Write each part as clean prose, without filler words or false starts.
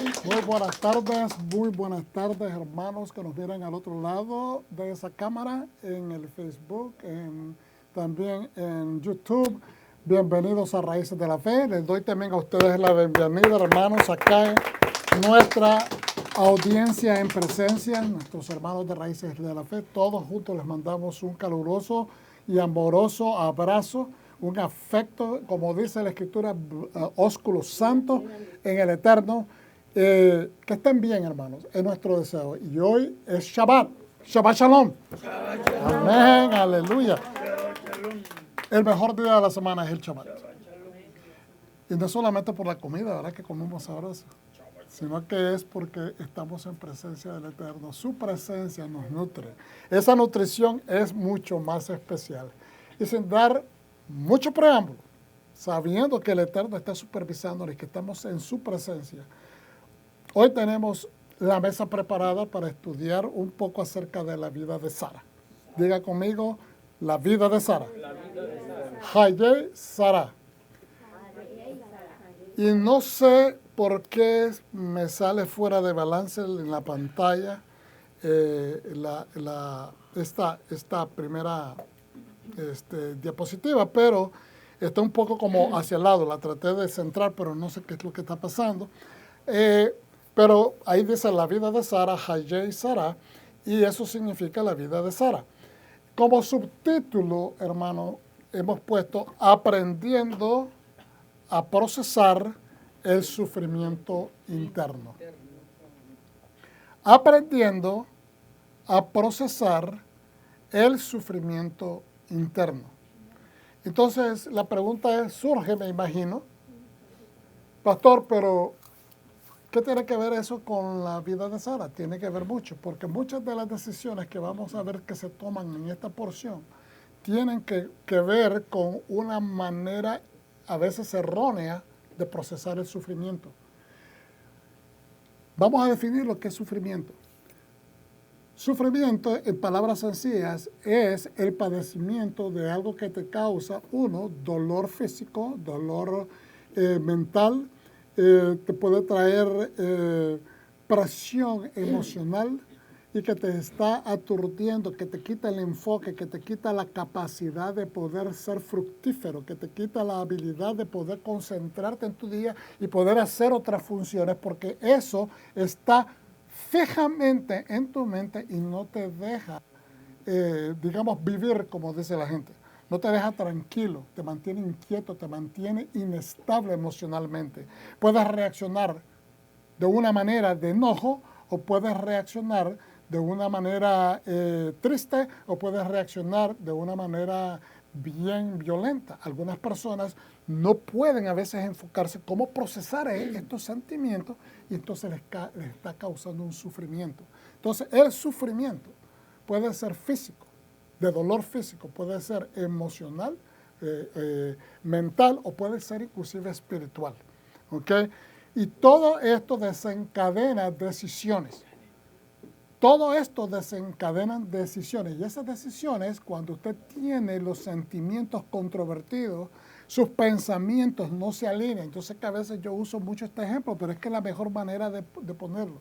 muy buenas tardes, hermanos que nos miran al otro lado de esa cámara, en el Facebook, también en YouTube. Bienvenidos a Raíces de la Fe. Les doy también a ustedes la bienvenida, hermanos, acá en nuestra audiencia en presencia, nuestros hermanos de Raíces de la Fe. Todos juntos les mandamos un caluroso y amoroso abrazo, un afecto, como dice la Escritura, ósculo santo en el Eterno. Que estén bien, hermanos, es nuestro deseo. Y hoy es Shabbat, Shabbat Shalom. Shabbat Shalom. Amén, aleluya. Shabbat Shalom. El mejor día de la semana es el Shabbat. Y no solamente por la comida, ¿verdad? Que comemos sabroso, sino que es porque estamos en presencia del Eterno. Su presencia nos nutre. Esa nutrición es mucho más especial. Y sin dar mucho preámbulo, sabiendo que el Eterno está supervisándonos y que estamos en su presencia, hoy tenemos la mesa preparada para estudiar un poco acerca de la vida de Sara. Diga conmigo, la vida de Sara. Hayei Sara. Y no sé por qué me sale fuera de balance en la pantalla esta primera diapositiva, pero está un poco como hacia el lado. La traté de centrar, pero no sé qué es lo que está pasando. Pero ahí dice la vida de Sara, Hayei Sara, y eso significa la vida de Sara. Como subtítulo, hermano, hemos puesto aprendiendo a procesar el sufrimiento interno. Aprendiendo a procesar el sufrimiento interno. Entonces, la pregunta surge, me imagino, pastor, pero ¿qué tiene que ver eso con la vida de Sara? Tiene que ver mucho, porque muchas de las decisiones que vamos a ver que se toman en esta porción tienen que ver con una manera a veces errónea de procesar el sufrimiento. Vamos a definir lo que es sufrimiento. Sufrimiento, en palabras sencillas, es el padecimiento de algo que te causa, dolor físico, dolor mental, te puede traer presión emocional y que te está aturdiendo, que te quita el enfoque, que te quita la capacidad de poder ser fructífero, que te quita la habilidad de poder concentrarte en tu día y poder hacer otras funciones, porque eso está fijamente en tu mente y no te deja, vivir, como dice la gente. No te deja tranquilo, te mantiene inquieto, te mantiene inestable emocionalmente. Puedes reaccionar de una manera de enojo o puedes reaccionar de una manera triste o puedes reaccionar de una manera bien violenta. Algunas personas no pueden a veces enfocarse cómo procesar estos sentimientos y entonces les está causando un sufrimiento. Entonces, el sufrimiento puede ser físico, de dolor físico, puede ser emocional, mental o puede ser inclusive espiritual. ¿Okay? Y todo esto desencadena decisiones. Todo esto desencadenan decisiones. Y esas decisiones, cuando usted tiene los sentimientos controvertidos, sus pensamientos no se alinean. Entonces, que a veces yo uso mucho este ejemplo, pero es que es la mejor manera de ponerlo.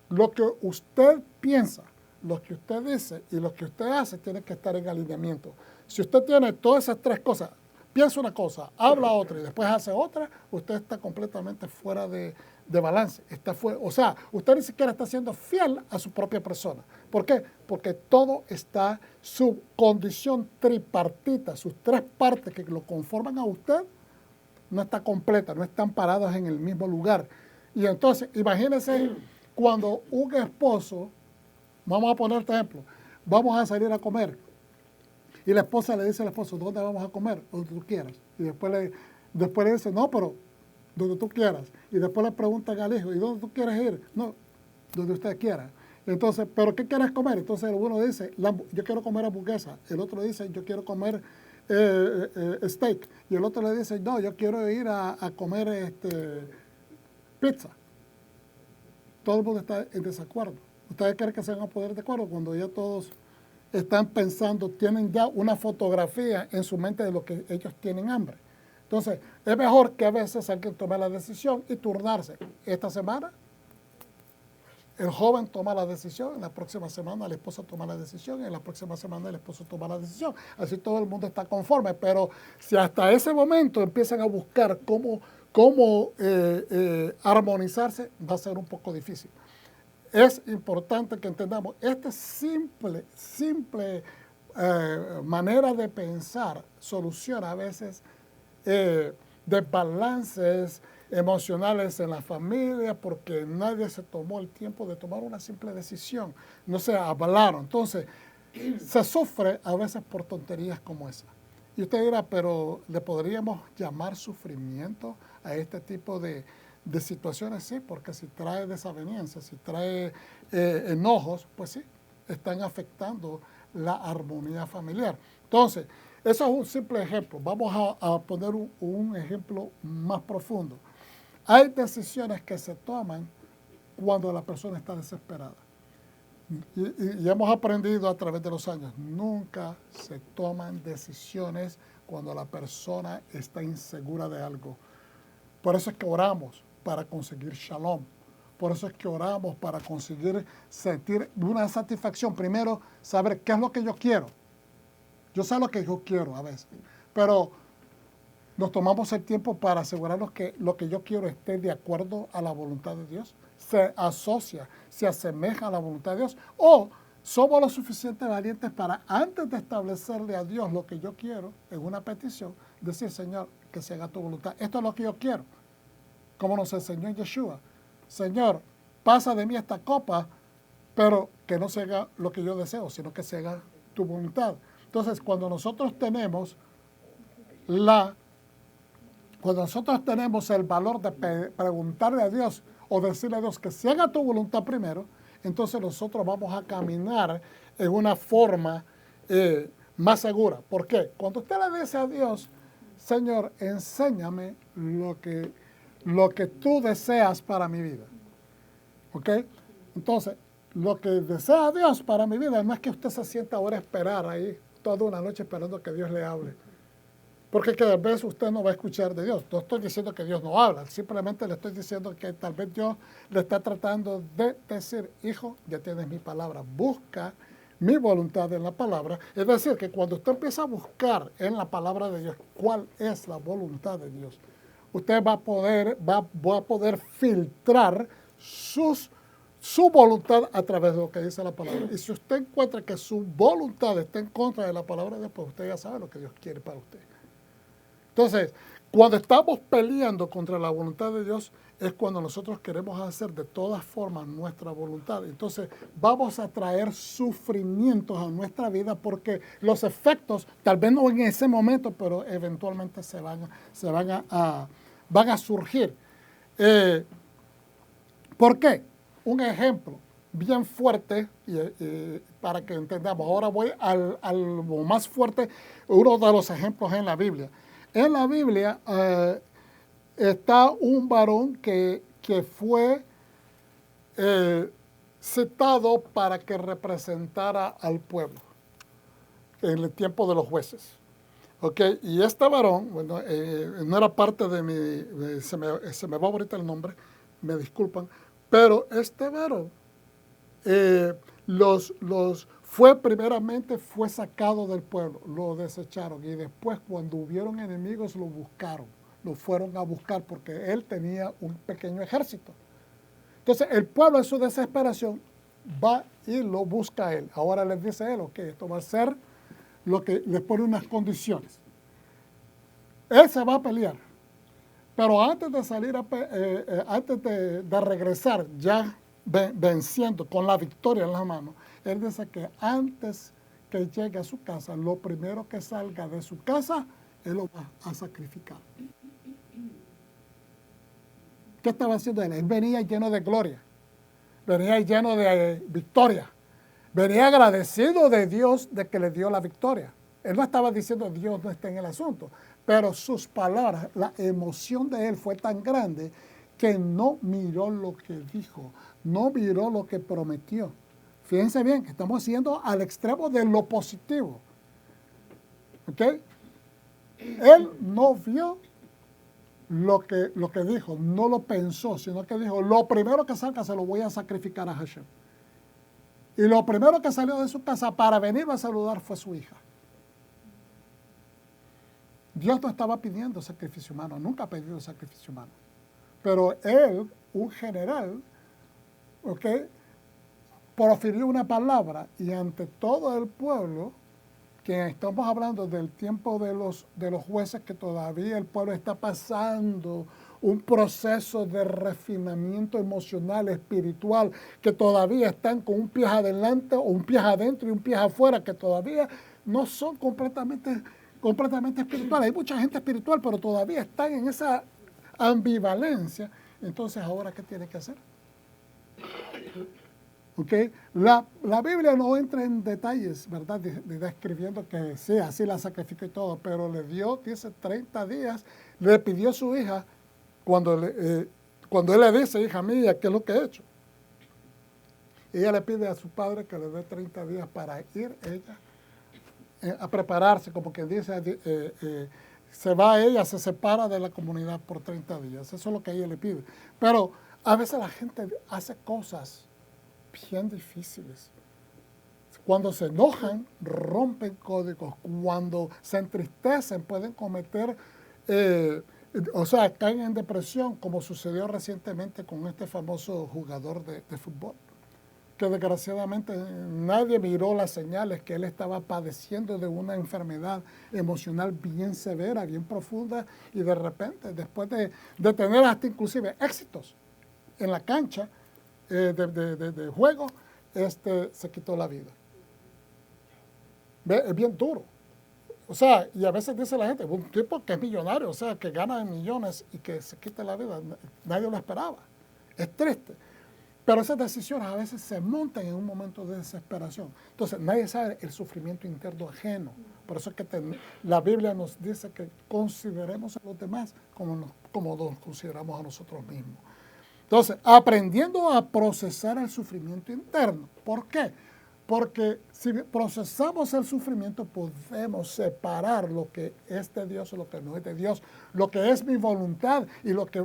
Lo que usted piensa, lo que usted dice y lo que usted hace tiene que estar en alineamiento. Si usted tiene todas esas tres cosas, piensa una cosa, habla otra y después hace otra, usted está completamente fuera de balance. Está fuera, o sea, usted ni siquiera está siendo fiel a su propia persona. ¿Por qué? Porque todo está, su condición tripartita, sus tres partes que lo conforman a usted, no está completa, no están paradas en el mismo lugar. Y entonces, imagínense cuando un esposo, vamos a poner este ejemplo, vamos a salir a comer y la esposa le dice al esposo, ¿dónde vamos a comer? Donde tú quieras. Y después le dice, no, pero donde tú quieras. Y después le preguntan al hijo, ¿y dónde tú quieres ir? No, donde usted quiera. Entonces, ¿pero qué quieres comer? Entonces uno dice, yo quiero comer hamburguesa. El otro dice, yo quiero comer steak. Y el otro le dice, no, yo quiero ir a comer pizza. Todo el mundo está en desacuerdo. ¿Ustedes creen que se van a poner de acuerdo cuando ya todos están pensando, tienen ya una fotografía en su mente de lo que ellos tienen hambre? Entonces, es mejor que a veces alguien tome la decisión y turnarse. Esta semana el joven toma la decisión, en la próxima semana la esposa toma la decisión, en la próxima semana el esposo toma la decisión. Así todo el mundo está conforme, pero si hasta ese momento empiezan a buscar cómo armonizarse, va a ser un poco difícil. Es importante que entendamos, esta simple manera de pensar soluciona a veces desbalances emocionales en la familia porque nadie se tomó el tiempo de tomar una simple decisión, no se hablaron. Entonces, se sufre a veces por tonterías como esa. Y usted dirá, pero ¿le podríamos llamar sufrimiento a este tipo de situaciones? Sí, porque si trae desavenencias, si trae enojos, pues sí, están afectando la armonía familiar. Entonces, eso es un simple ejemplo. Vamos a poner un ejemplo más profundo. Hay decisiones que se toman cuando la persona está desesperada. Y hemos aprendido a través de los años, nunca se toman decisiones cuando la persona está insegura de algo. Por eso es que oramos para conseguir shalom. Por eso es que oramos para conseguir sentir una satisfacción. Primero, saber qué es lo que yo quiero. Yo sé lo que yo quiero a veces, pero nos tomamos el tiempo para asegurarnos que lo que yo quiero esté de acuerdo a la voluntad de Dios, se asocia, se asemeja a la voluntad de Dios, o somos lo suficientemente valientes para, antes de establecerle a Dios lo que yo quiero en una petición, decir, Señor, que se haga tu voluntad. Esto es lo que yo quiero. Como nos enseñó Yeshua. Señor, pasa de mí esta copa, pero que no se haga lo que yo deseo, sino que se haga tu voluntad. Entonces, cuando nosotros tenemos el valor de preguntarle a Dios o decirle a Dios que se haga tu voluntad primero, entonces nosotros vamos a caminar en una forma más segura. ¿Por qué? Cuando usted le dice a Dios, Señor, enséñame lo que tú deseas para mi vida. ¿Ok? Entonces, lo que desea Dios para mi vida no es que usted se sienta ahora a esperar ahí toda una noche esperando que Dios le hable. Porque tal vez usted no va a escuchar de Dios. No estoy diciendo que Dios no habla, simplemente le estoy diciendo que tal vez Dios le está tratando de decir, hijo, ya tienes mi palabra, busca mi voluntad en la palabra. Es decir, que cuando usted empieza a buscar en la palabra de Dios cuál es la voluntad de Dios, usted va a poder filtrar su voluntad a través de lo que dice la palabra. Y si usted encuentra que su voluntad está en contra de la palabra de Dios, pues usted ya sabe lo que Dios quiere para usted. Entonces, cuando estamos peleando contra la voluntad de Dios, es cuando nosotros queremos hacer de todas formas nuestra voluntad. Entonces, vamos a traer sufrimientos a nuestra vida porque los efectos, tal vez no en ese momento, pero eventualmente van a surgir. ¿Por qué? Un ejemplo bien fuerte, para que entendamos. Ahora voy al más fuerte, uno de los ejemplos en la Biblia. En la Biblia está un varón que fue citado para que representara al pueblo en el tiempo de los jueces. Okay, y este varón, bueno, no era parte de mi, se me va ahorita el nombre, me disculpan, pero este varón fue sacado del pueblo, lo desecharon y después cuando hubieron enemigos lo buscaron, lo fueron a buscar porque él tenía un pequeño ejército. Entonces el pueblo en su desesperación va y lo busca a él. Ahora les dice a él, ok, esto va a ser lo que les pone unas condiciones. Él se va a pelear, pero antes de salir, antes de regresar ya venciendo con la victoria en la mano, él dice que antes que llegue a su casa, lo primero que salga de su casa, él lo va a sacrificar. ¿Qué estaba haciendo él? Él venía lleno de gloria, venía lleno de victoria, venía agradecido de Dios de que le dio la victoria. Él no estaba diciendo Dios no está en el asunto, pero sus palabras, la emoción de él fue tan grande que no miró lo que dijo, no miró lo que prometió. Fíjense bien, estamos yendo al extremo de lo positivo. ¿Ok? Él no vio lo que dijo, no lo pensó, sino que dijo, lo primero que salga se lo voy a sacrificar a Hashem. Y lo primero que salió de su casa para venir a saludar fue su hija. Dios no estaba pidiendo sacrificio humano, nunca ha pedido sacrificio humano. Pero él, un general, ¿ok?, profirió una palabra y ante todo el pueblo, que estamos hablando del tiempo de los jueces, que todavía el pueblo está pasando un proceso de refinamiento emocional, espiritual, que todavía están con un pie adelante o un pie adentro y un pie afuera, que todavía no son completamente espirituales. Hay mucha gente espiritual, pero todavía están en esa ambivalencia. Entonces, ¿ahora qué tiene que hacer? ¿Okay? La Biblia no entra en detalles, ¿verdad?, de describiendo que sí, así la sacrificó y todo, pero le dio, dice, 30 días, le pidió a su hija, cuando él le dice, hija mía, ¿qué es lo que he hecho? Ella le pide a su padre que le dé 30 días para ir ella a prepararse, como quien dice, se va ella, se separa de la comunidad por 30 días, eso es lo que ella le pide. Pero a veces la gente hace cosas bien difíciles. Cuando se enojan, rompen códigos. Cuando se entristecen, pueden cometer, caen en depresión, como sucedió recientemente con este famoso jugador de fútbol, que desgraciadamente nadie miró las señales que él estaba padeciendo de una enfermedad emocional bien severa, bien profunda, y de repente, después de tener hasta inclusive éxitos en la cancha, de juego, se quitó la vida. Es bien duro. O sea, y a veces dice la gente, un tipo que es millonario, o sea, que gana millones y que se quite la vida, nadie lo esperaba. Es triste. Pero esas decisiones a veces se montan en un momento de desesperación. Entonces, nadie sabe el sufrimiento interno ajeno. Por eso es que la Biblia nos dice que consideremos a los demás como nos consideramos a nosotros mismos. Entonces, aprendiendo a procesar el sufrimiento interno. ¿Por qué? Porque si procesamos el sufrimiento, podemos separar lo que es de Dios o lo que no es de Dios, lo que es mi voluntad y lo que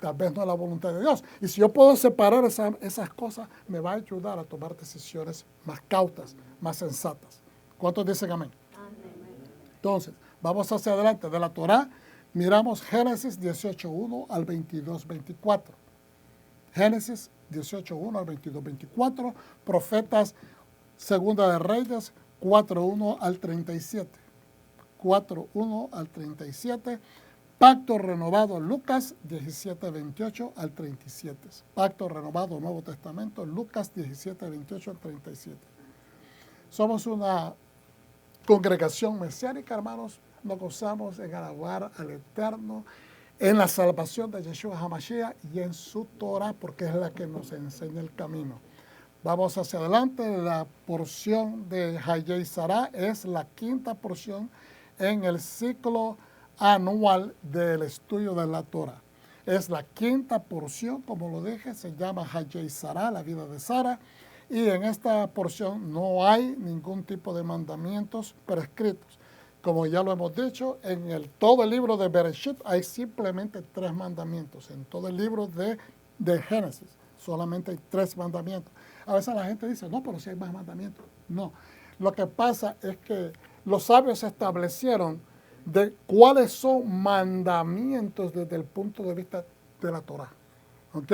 tal vez no es la voluntad de Dios. Y si yo puedo separar esas cosas, me va a ayudar a tomar decisiones más cautas, más sensatas. ¿Cuántos dicen amén? Entonces, vamos hacia adelante. De la Torá, miramos Génesis 18:1 al 22:24. Génesis 18:1 al 22:24, Profetas Segunda de Reyes 4:1 al 37. 4:1 al 37. Pacto renovado Lucas 17:28 al 37. Pacto renovado Nuevo Testamento Lucas 17:28 al 37. Somos una congregación mesiánica, hermanos. Nos gozamos en alabar al Eterno, en la salvación de Yeshua HaMashiach y en su Torah, porque es la que nos enseña el camino. Vamos hacia adelante. La porción de Hayei Sarah es la quinta porción en el ciclo anual del estudio de la Torah. Es la quinta porción, como lo dije, se llama Hayei Sarah, la vida de Sara, y en esta porción no hay ningún tipo de mandamientos prescritos. Como ya lo hemos dicho, en todo el libro de Bereshit hay simplemente 3 mandamientos. En todo el libro de Génesis solamente hay 3 mandamientos. A veces la gente dice, no, pero si hay más mandamientos. No, lo que pasa es que los sabios establecieron de cuáles son mandamientos desde el punto de vista de la Torah. ¿Ok?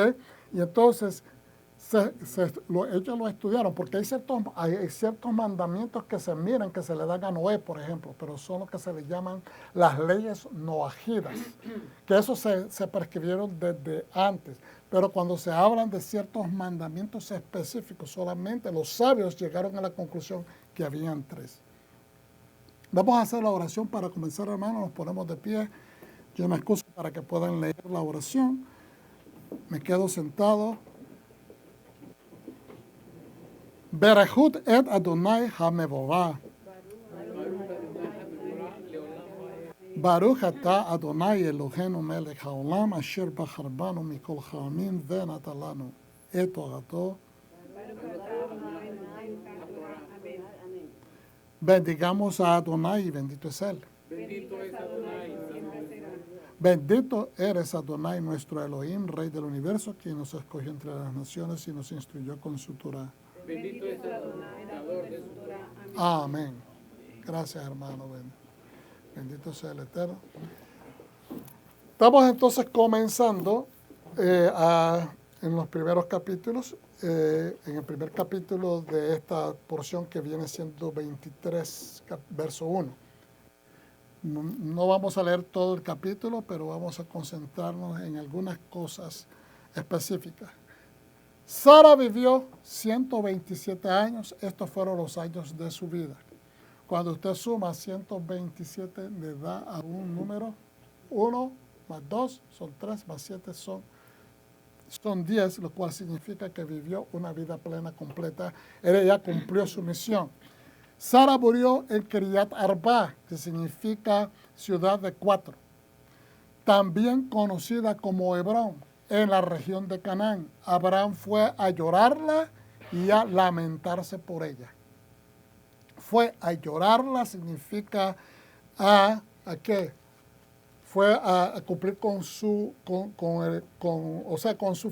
Y entonces ellos lo estudiaron, porque hay ciertos mandamientos que se miran, que se le dan a Noé, por ejemplo, pero son los que se le llaman las leyes noajidas, que eso se prescribieron desde antes. Pero cuando se hablan de ciertos mandamientos específicos, solamente los sabios llegaron a la conclusión que habían 3. Vamos a hacer la oración para comenzar, hermanos. Nos ponemos de pie. Yo me excuso para que puedan leer la oración. Me quedo sentado. Berechut et Adonai hamevovah. Baruch ata Adonai Eloheinu melech haolam asher bachar banu mikol ha'amim venata lanu et torato. Bendigamos a Adonai y bendito es Él. Bendito eres Adonai, nuestro Elohim, Rey del universo, quien nos escogió entre las naciones y nos instruyó con su Torah. Bendito es Adonai, dador de su Torah. Amén. Gracias, hermano. Bendito sea el Eterno. Estamos entonces comenzando en los primeros capítulos, en el primer capítulo de esta porción que viene siendo 23, verso 1. No vamos a leer todo el capítulo, pero vamos a concentrarnos en algunas cosas específicas. Sara vivió 127 años, estos fueron los años de su vida. Cuando usted suma 127, le da a un número 1 más 2 son 3, más 7 son 10, lo cual significa que vivió una vida plena, completa. Ella ya cumplió su misión. Sara murió en Kiriat Arba, que significa ciudad de 4, también conocida como Hebrón, en la región de Canaán. Abraham fue a llorarla y a lamentarse por ella. Fue a llorarla significa ¿a qué? Fue a cumplir con su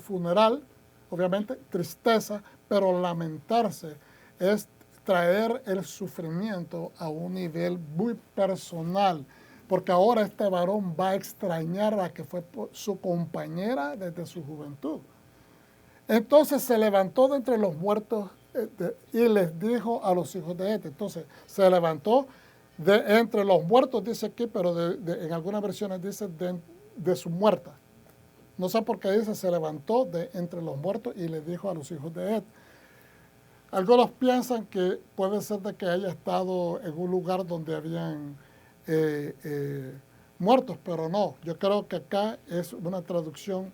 funeral, obviamente tristeza, pero lamentarse es traer el sufrimiento a un nivel muy personal, porque ahora este varón va a extrañar a que fue su compañera desde su juventud. Entonces se levantó de entre los muertos y les dijo a los hijos de Entonces se levantó de entre los muertos, dice aquí, pero en algunas versiones dice de su muerta. No sé por qué dice se levantó de entre los muertos y les dijo a los hijos de Algunos piensan que puede ser de que haya estado en un lugar donde habían muertos, pero no. Yo creo que acá es una traducción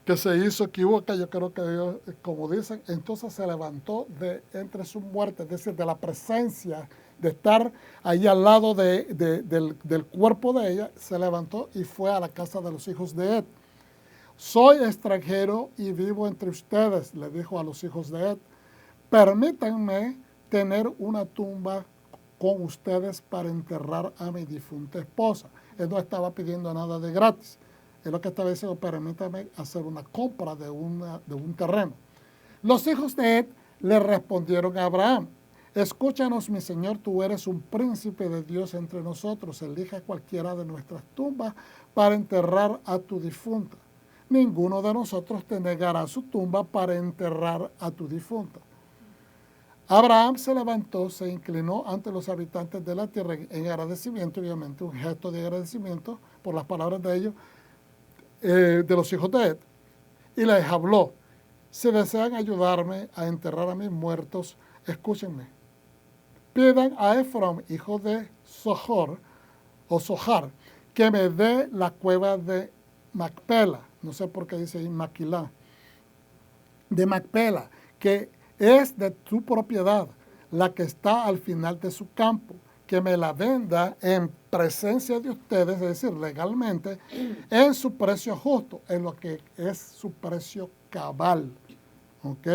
que se hizo equivoca. Yo creo que Dios, como dicen, entonces se levantó de entre sus muertes, es decir, de la presencia, de estar ahí al lado del cuerpo de ella, se levantó y fue a la casa de los hijos de Ed. Soy extranjero y vivo entre ustedes, le dijo a los hijos de Ed. Permítanme tener una tumba con ustedes para enterrar a mi difunta esposa. Él no estaba pidiendo nada de gratis. Él lo que estaba diciendo, permítame hacer una compra de un terreno. Los hijos de Ed le respondieron a Abraham, escúchanos, mi señor, tú eres un príncipe de Dios entre nosotros. Elige cualquiera de nuestras tumbas para enterrar a tu difunta. Ninguno de nosotros te negará su tumba para enterrar a tu difunta. Abraham se levantó, se inclinó ante los habitantes de la tierra en agradecimiento, obviamente un gesto de agradecimiento por las palabras de ellos, de los hijos de Ed, y les habló, si desean ayudarme a enterrar a mis muertos, escúchenme. Pidan a Efrón, hijo de Sohar, que me dé la cueva de Macpela, no sé por qué dice ahí Maquilá, de Macpela, que es de tu propiedad, la que está al final de su campo, que me la venda en presencia de ustedes, es decir, legalmente, en su precio justo, en lo que es su precio cabal. ¿Ok?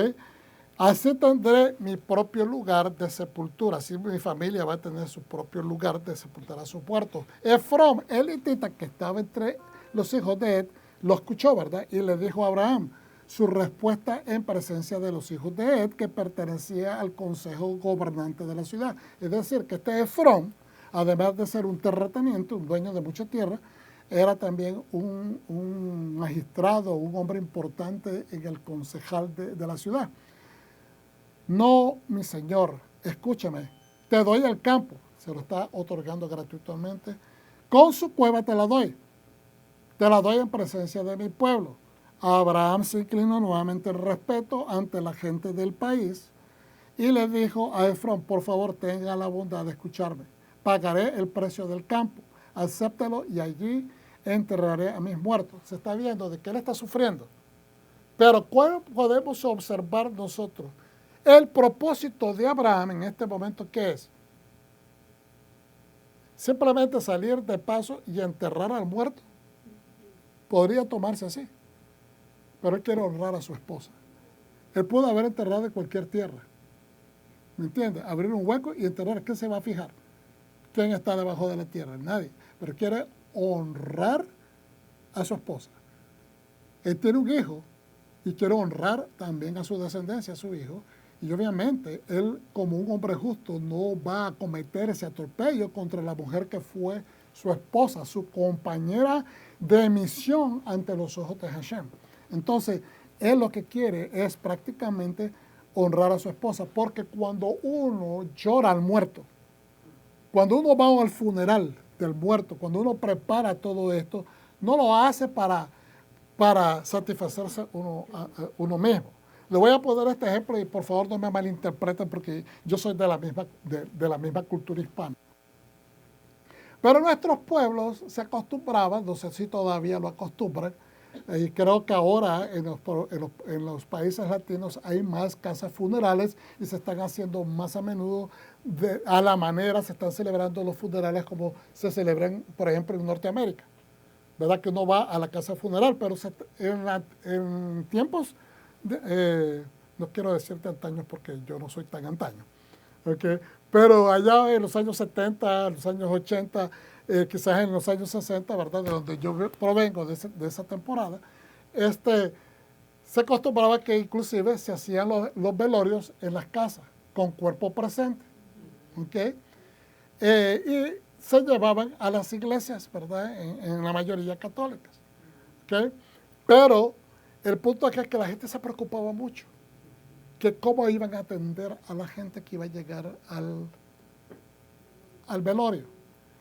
Así tendré mi propio lugar de sepultura, así mi familia va a tener su propio lugar de sepultar a sus muertos. Efrón, el hitita que estaba entre los hijos de Ed, lo escuchó, ¿verdad? Y le dijo a Abraham su respuesta en presencia de los hijos de Ed, que pertenecía al consejo gobernante de la ciudad. Es decir, que este Efrón, además de ser un terrateniente, un dueño de mucha tierra, era también un magistrado, un hombre importante en el concejal de la ciudad. No, mi señor, escúchame, te doy el campo, se lo está otorgando gratuitamente, con su cueva te la doy en presencia de mi pueblo. Abraham se inclinó nuevamente en respeto ante la gente del país y le dijo a Efrón, por favor tenga la bondad de escucharme, pagaré el precio del campo, acéptalo y allí enterraré a mis muertos. Se está viendo de que él está sufriendo, pero ¿cuál podemos observar nosotros? El propósito de Abraham en este momento, ¿qué es? Simplemente salir de paso y enterrar al muerto. Podría tomarse así, pero él quiere honrar a su esposa. Él pudo haber enterrado en cualquier tierra. ¿Me entiende? Abrir un hueco y enterrar. ¿Qué se va a fijar? ¿Quién está debajo de la tierra? Nadie. Pero quiere honrar a su esposa. Él tiene un hijo y quiere honrar también a su descendencia, a su hijo. Y obviamente él, como un hombre justo, no va a cometer ese atropello contra la mujer que fue su esposa, su compañera de misión ante los ojos de Hashem. Entonces, él lo que quiere es prácticamente honrar a su esposa, porque cuando uno llora al muerto, cuando uno va al funeral del muerto, cuando uno prepara todo esto, no lo hace para satisfacerse uno mismo. Le voy a poner este ejemplo y por favor no me malinterpreten porque yo soy de la misma cultura hispana. Pero nuestros pueblos se acostumbraban, no sé si todavía lo acostumbran, y creo que ahora en los países latinos hay más casas funerales y se están haciendo más a menudo, a la manera, se están celebrando los funerales como se celebran, por ejemplo, en Norteamérica. ¿Verdad? Que uno va a la casa funeral, pero en tiempos, no quiero decirte antaños porque yo no soy tan antaño, ¿okay? Pero allá en los años 70, los años 80, quizás en los años 60, ¿verdad? De donde yo provengo de esa temporada, se acostumbraba que inclusive se hacían los velorios en las casas, con cuerpo presente, ¿okay? Y se llevaban a las iglesias, ¿verdad? En la mayoría católicas, ¿okay? Pero el punto es que la gente se preocupaba mucho, que cómo iban a atender a la gente que iba a llegar al velorio.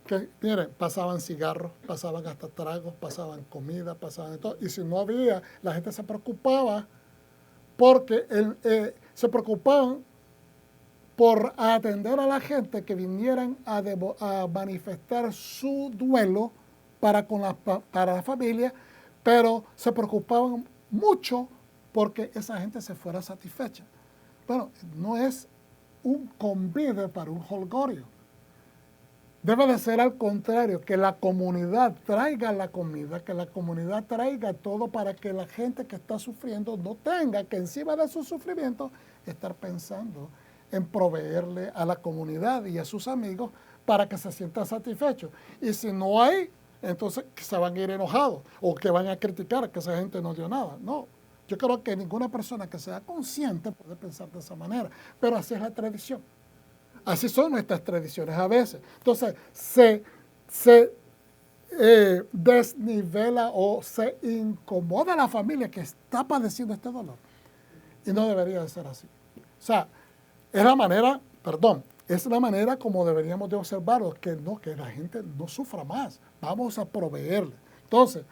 Que, miren, pasaban cigarros, pasaban hasta tragos, pasaban comida, pasaban de todo. Y si no había, la gente se preocupaba porque se preocupaban por atender a la gente que vinieran a manifestar su duelo para la familia, pero se preocupaban mucho porque esa gente se fuera satisfecha. Bueno, no es un convite para un holgorio. Debe de ser al contrario, que la comunidad traiga la comida, que la comunidad traiga todo para que la gente que está sufriendo no tenga que encima de su sufrimiento estar pensando en proveerle a la comunidad y a sus amigos para que se sientan satisfechos. Y si no hay, entonces se van a ir enojados o que van a criticar que esa gente no dio nada. No, yo creo que ninguna persona que sea consciente puede pensar de esa manera, pero así es la tradición. Así son nuestras tradiciones a veces. Entonces, se desnivela o se incomoda a la familia que está padeciendo este dolor. Y no debería de ser así. O sea, es la manera como deberíamos de observarlo, que la gente no sufra más. Vamos a proveerle. Entonces,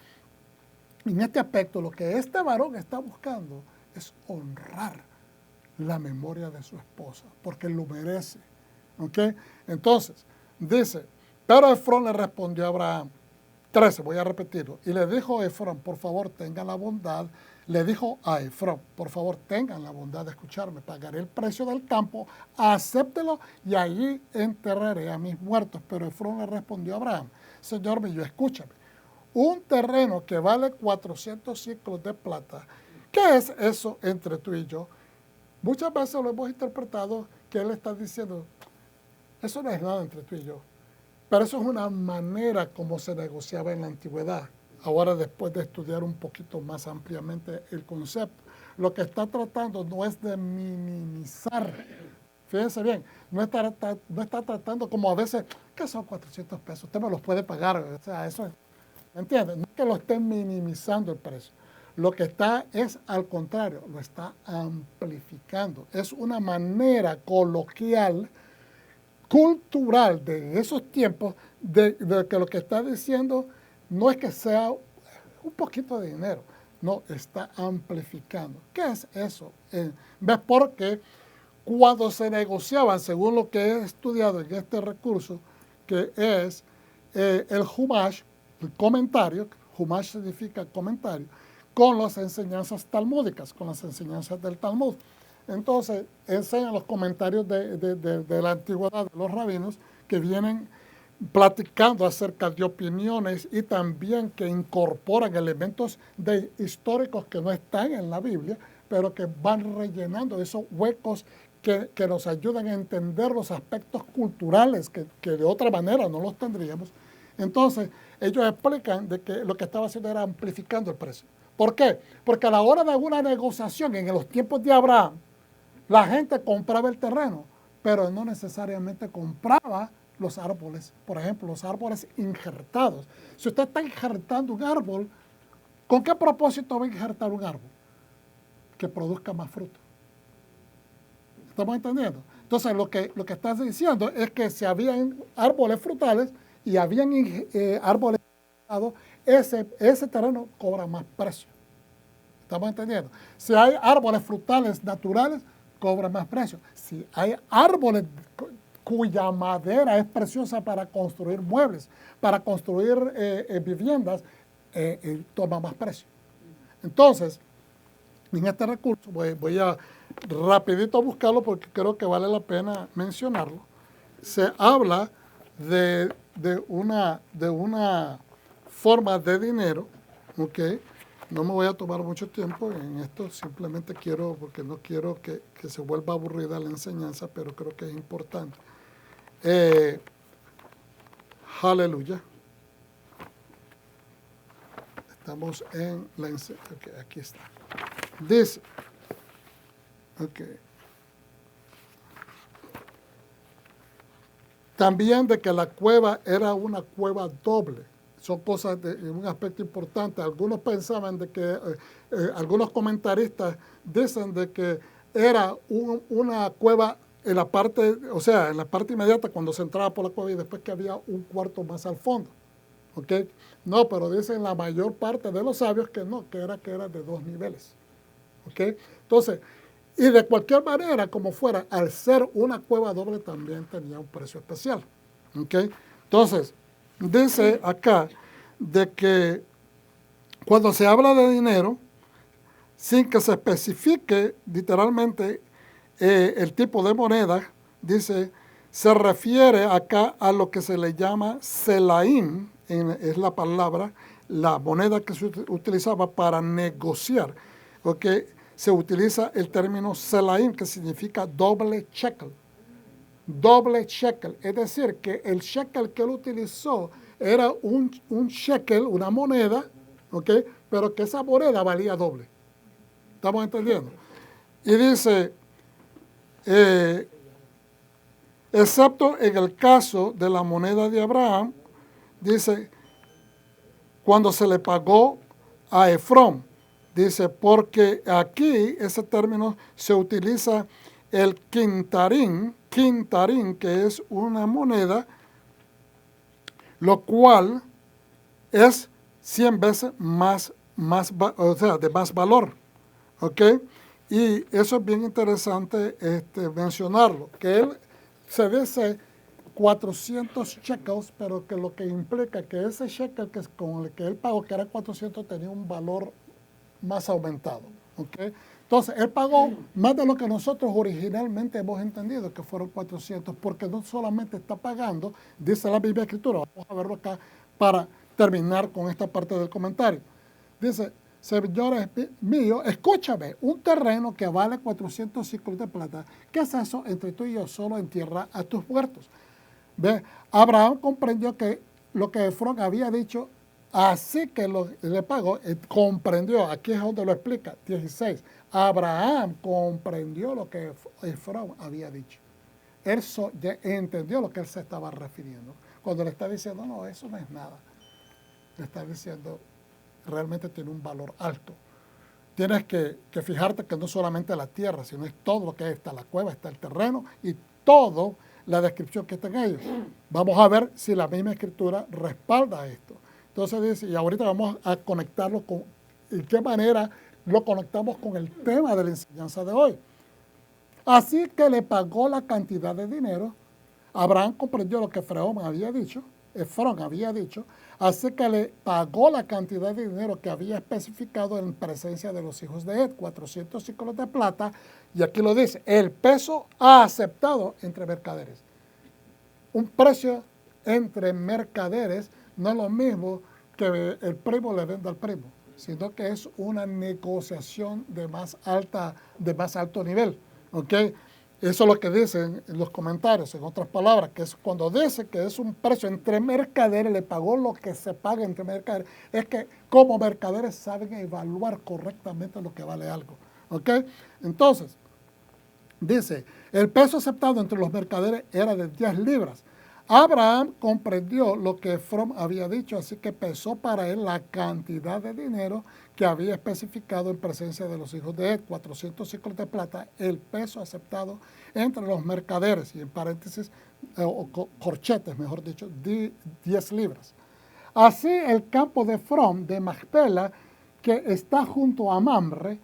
en este aspecto, lo que este varón está buscando es honrar la memoria de su esposa, porque lo merece. ¿Okay? Entonces, dice, pero Efrón le respondió a Abraham, 13, voy a repetirlo, y le dijo a Efrón, por favor, tengan la bondad, le dijo a Efrón, por favor, tengan la bondad de escucharme, pagaré el precio del campo, acéptelo y allí enterraré a mis muertos. Pero Efrón le respondió a Abraham, Señor mío, escúchame, un terreno que vale 400 ciclos de plata, ¿qué es eso entre tú y yo? Muchas veces lo hemos interpretado que él está diciendo, eso no es nada entre tú y yo. Pero eso es una manera como se negociaba en la antigüedad. Ahora, después de estudiar un poquito más ampliamente el concepto, lo que está tratando no es de minimizar. Fíjense bien, no está tratando como a veces, ¿qué son 400 pesos? Usted me los puede pagar. O sea, eso es, ¿me entiende? No es que lo estén minimizando el precio. Lo que está es al contrario, lo está amplificando. Es una manera coloquial, cultural de esos tiempos, de que lo que está diciendo no es que sea un poquito de dinero, no, está amplificando. ¿Qué es eso? ¿Ves? Porque cuando se negociaban, según lo que he estudiado en este recurso, que es el Humash, el comentario, Humash significa comentario, con las enseñanzas talmúdicas, con las enseñanzas del Talmud. Entonces, enseñan los comentarios de la antigüedad de los rabinos que vienen platicando acerca de opiniones y también que incorporan elementos históricos que no están en la Biblia, pero que van rellenando esos huecos que nos ayudan a entender los aspectos culturales que de otra manera no los tendríamos. Entonces, ellos explican de que lo que estaba haciendo era amplificando el precio. ¿Por qué? Porque a la hora de una negociación en los tiempos de Abraham, la gente compraba el terreno, pero no necesariamente compraba los árboles. Por ejemplo, los árboles injertados. Si usted está injertando un árbol, ¿con qué propósito va a injertar un árbol? Que produzca más fruto. ¿Estamos entendiendo? Entonces, lo que estás diciendo es que si habían árboles frutales y habían árboles injertados, ese terreno cobra más precio. ¿Estamos entendiendo? Si hay árboles frutales naturales, cobra más precio. Si hay árboles cuya madera es preciosa para construir muebles, para construir viviendas, toma más precio. Entonces, en este recurso, voy a rapidito buscarlo porque creo que vale la pena mencionarlo. Se habla de una forma de dinero, ¿ok? No me voy a tomar mucho tiempo en esto, simplemente porque no quiero que se vuelva aburrida la enseñanza, pero creo que es importante. Aleluya. Estamos en la enseñanza. Okay, aquí está. Dice, también de que la cueva era una cueva doble. Son cosas de un aspecto importante. Algunos pensaban de que, algunos comentaristas dicen de que era una cueva en la parte, o sea, en la parte inmediata cuando se entraba por la cueva y después que había un cuarto más al fondo. ¿Ok? No, pero dicen la mayor parte de los sabios que no, que era de 2 niveles. ¿Ok? Entonces, y de cualquier manera, como fuera, al ser una cueva doble también tenía un precio especial. ¿Ok? Entonces, dice acá de que cuando se habla de dinero, sin que se especifique literalmente el tipo de moneda, dice, se refiere acá a lo que se le llama selaim, es la palabra, la moneda que se utilizaba para negociar, porque se utiliza el término selaim, que significa doble shekel. Doble shekel, es decir, que el shekel que él utilizó era un shekel, una moneda, ¿ok? Pero que esa moneda valía doble. ¿Estamos entendiendo? Y dice, excepto en el caso de la moneda de Abraham, dice, cuando se le pagó a Efrón, dice, porque aquí ese término se utiliza el quintarín, que es una moneda, lo cual es 100 veces o sea, de más valor, ¿ok? Y eso es bien interesante mencionarlo, que él se dice 400 shekels, pero que lo que implica que ese shekel con el que él pagó, que era 400, tenía un valor más aumentado, ¿ok? Entonces, él pagó más de lo que nosotros originalmente hemos entendido, que fueron 400, porque no solamente está pagando, dice la Biblia Escritura, vamos a verlo acá para terminar con esta parte del comentario. Dice, señores míos, escúchame, un terreno que vale 400 ciclos de plata, ¿qué es eso entre tú y yo? Solo en tierra a tus huertos. ¿Ve? Abraham comprendió que lo que Efrón había dicho, así que le pagó, comprendió, aquí es donde lo explica, 16. Abraham comprendió lo que Efrón había dicho. Él ya entendió lo que él se estaba refiriendo. Cuando le está diciendo, no, eso no es nada. Le está diciendo, realmente tiene un valor alto. Tienes que fijarte que no solamente la tierra, sino es todo lo que está la cueva, está el terreno y todo la descripción que está en ellos. Vamos a ver si la misma escritura respalda esto. Entonces dice, y ahorita vamos a conectarlo con, ¿en qué manera lo conectamos con el tema de la enseñanza de hoy? Así que le pagó la cantidad de dinero. Abraham comprendió lo que Efrón había dicho, así que le pagó la cantidad de dinero que había especificado en presencia de los hijos de Ed, 400 ciclos de plata, y aquí lo dice, el peso aceptado entre mercaderes. Un precio entre mercaderes no es lo mismo que el primo le venda al primo, sino que es una negociación de más alto nivel, ¿ok? Eso es lo que dicen en los comentarios, en otras palabras, que es cuando dice que es un precio entre mercaderes, le pagó lo que se paga entre mercaderes, es que como mercaderes saben evaluar correctamente lo que vale algo. ¿Ok? Entonces, dice, el peso aceptado entre los mercaderes era de 10 libras. Abraham comprendió lo que Efrón había dicho, así que pesó para él la cantidad de dinero que había especificado en presencia de los hijos de Ed, 400 ciclos de plata, el peso aceptado entre los mercaderes, y en paréntesis, o corchetes, mejor dicho, 10 libras. Así el campo de Efrón, de Macpela, que está junto a Mamre,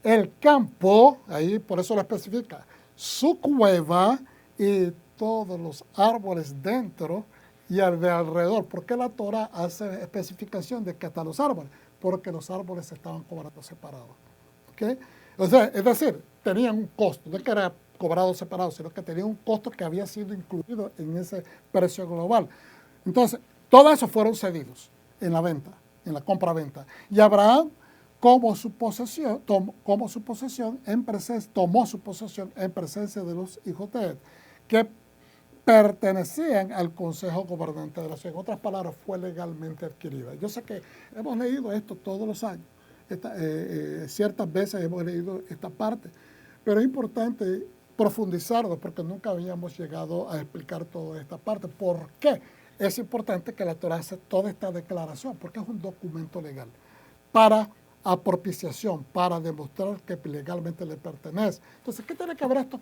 el campo, ahí por eso lo especifica, su cueva y todos los árboles dentro y alrededor. ¿Por qué la Torah hace especificación de que hasta los árboles? Porque los árboles se estaban cobrando separados. ¿Okay? O sea, es decir, tenían un costo, no es que era cobrado separado, sino que tenía un costo que había sido incluido en ese precio global. Entonces, todos esos fueron cedidos en la venta, en la compra-venta. Y Abraham tomó su posesión en presencia de los hijos de Ed, que pertenecían al Consejo Gobernante de la ciudad. En otras palabras, fue legalmente adquirida. Yo sé que hemos leído esto todos los años, ciertas veces hemos leído esta parte, pero es importante profundizarlo porque nunca habíamos llegado a explicar toda esta parte. ¿Por qué? Es importante que la Torah hace toda esta declaración, porque es un documento legal para propiciación, para demostrar que legalmente le pertenece. Entonces, ¿qué tiene que ver esto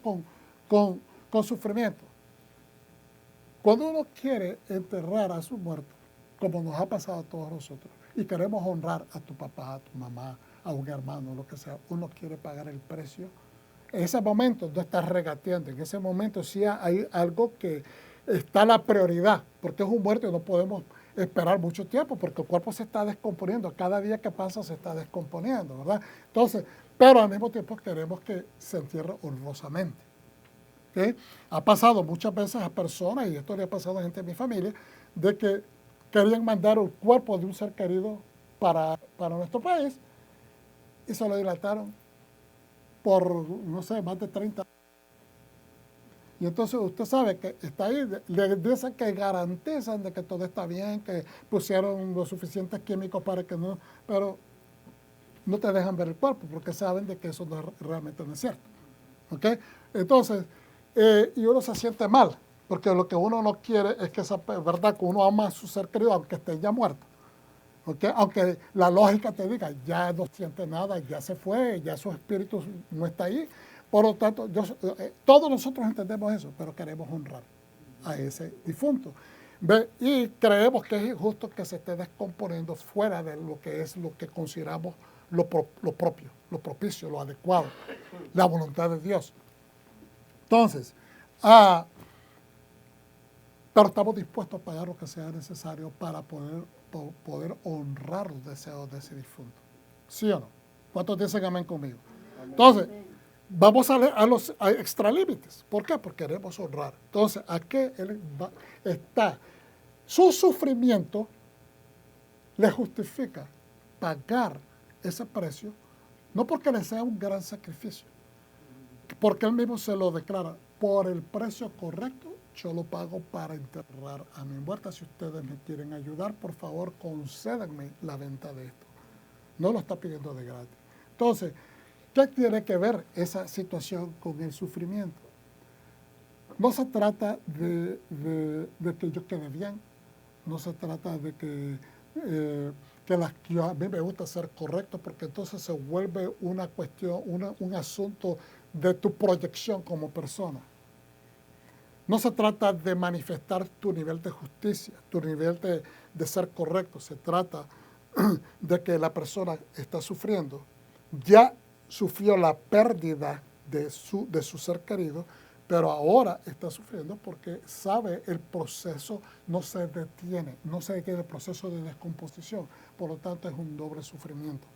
con sufrimiento? Cuando uno quiere enterrar a su muerto, como nos ha pasado a todos nosotros, y queremos honrar a tu papá, a tu mamá, a un hermano, lo que sea, uno quiere pagar el precio. En ese momento no estás regateando, en ese momento sí hay algo que está la prioridad, porque es un muerto y no podemos esperar mucho tiempo, porque el cuerpo se está descomponiendo, cada día que pasa se está descomponiendo, ¿verdad? Entonces, pero al mismo tiempo queremos que se entierre honrosamente. ¿Okay? Ha pasado muchas veces a personas, y esto le ha pasado a gente de mi familia, de que querían mandar el cuerpo de un ser querido para nuestro país y se lo dilataron por, no sé, más de 30 años. Y entonces usted sabe que está ahí, le dicen que garantizan de que todo está bien, que pusieron los suficientes químicos para que no, pero no te dejan ver el cuerpo porque saben de que eso realmente no es cierto. ¿Ok? Entonces, y uno se siente mal, porque lo que uno no quiere es que esa verdad, que uno ama a su ser querido, aunque esté ya muerto. ¿Okay? Aunque la lógica te diga, ya no siente nada, ya se fue, ya su espíritu no está ahí. Por lo tanto, todos nosotros entendemos eso, pero queremos honrar a ese difunto. ¿Ve? Y creemos que es injusto que se esté descomponiendo fuera de lo que es lo que consideramos lo propio, lo propicio, lo adecuado, la voluntad de Dios. Entonces, pero estamos dispuestos a pagar lo que sea necesario para poder honrar los deseos de ese difunto. ¿Sí o no? ¿Cuántos dicen amén conmigo? Entonces, vamos a los extralímites. ¿Por qué? Porque queremos honrar. Entonces, ¿a qué está? Su sufrimiento le justifica pagar ese precio, no porque le sea un gran sacrificio, porque él mismo se lo declara, por el precio correcto, yo lo pago para enterrar a mi muerta. Si ustedes me quieren ayudar, por favor, concédanme la venta de esto. No lo está pidiendo de gratis. Entonces, ¿qué tiene que ver esa situación con el sufrimiento? No se trata de que yo quede bien, no se trata de que a mí me gusta ser correcto, porque entonces se vuelve una cuestión, un asunto de tu proyección como persona. No se trata de manifestar tu nivel de justicia, tu nivel de ser correcto. Se trata de que la persona está sufriendo, ya sufrió la pérdida de su ser querido, pero ahora está sufriendo porque sabe el proceso no se detiene el proceso de descomposición, por lo tanto es un doble sufrimiento.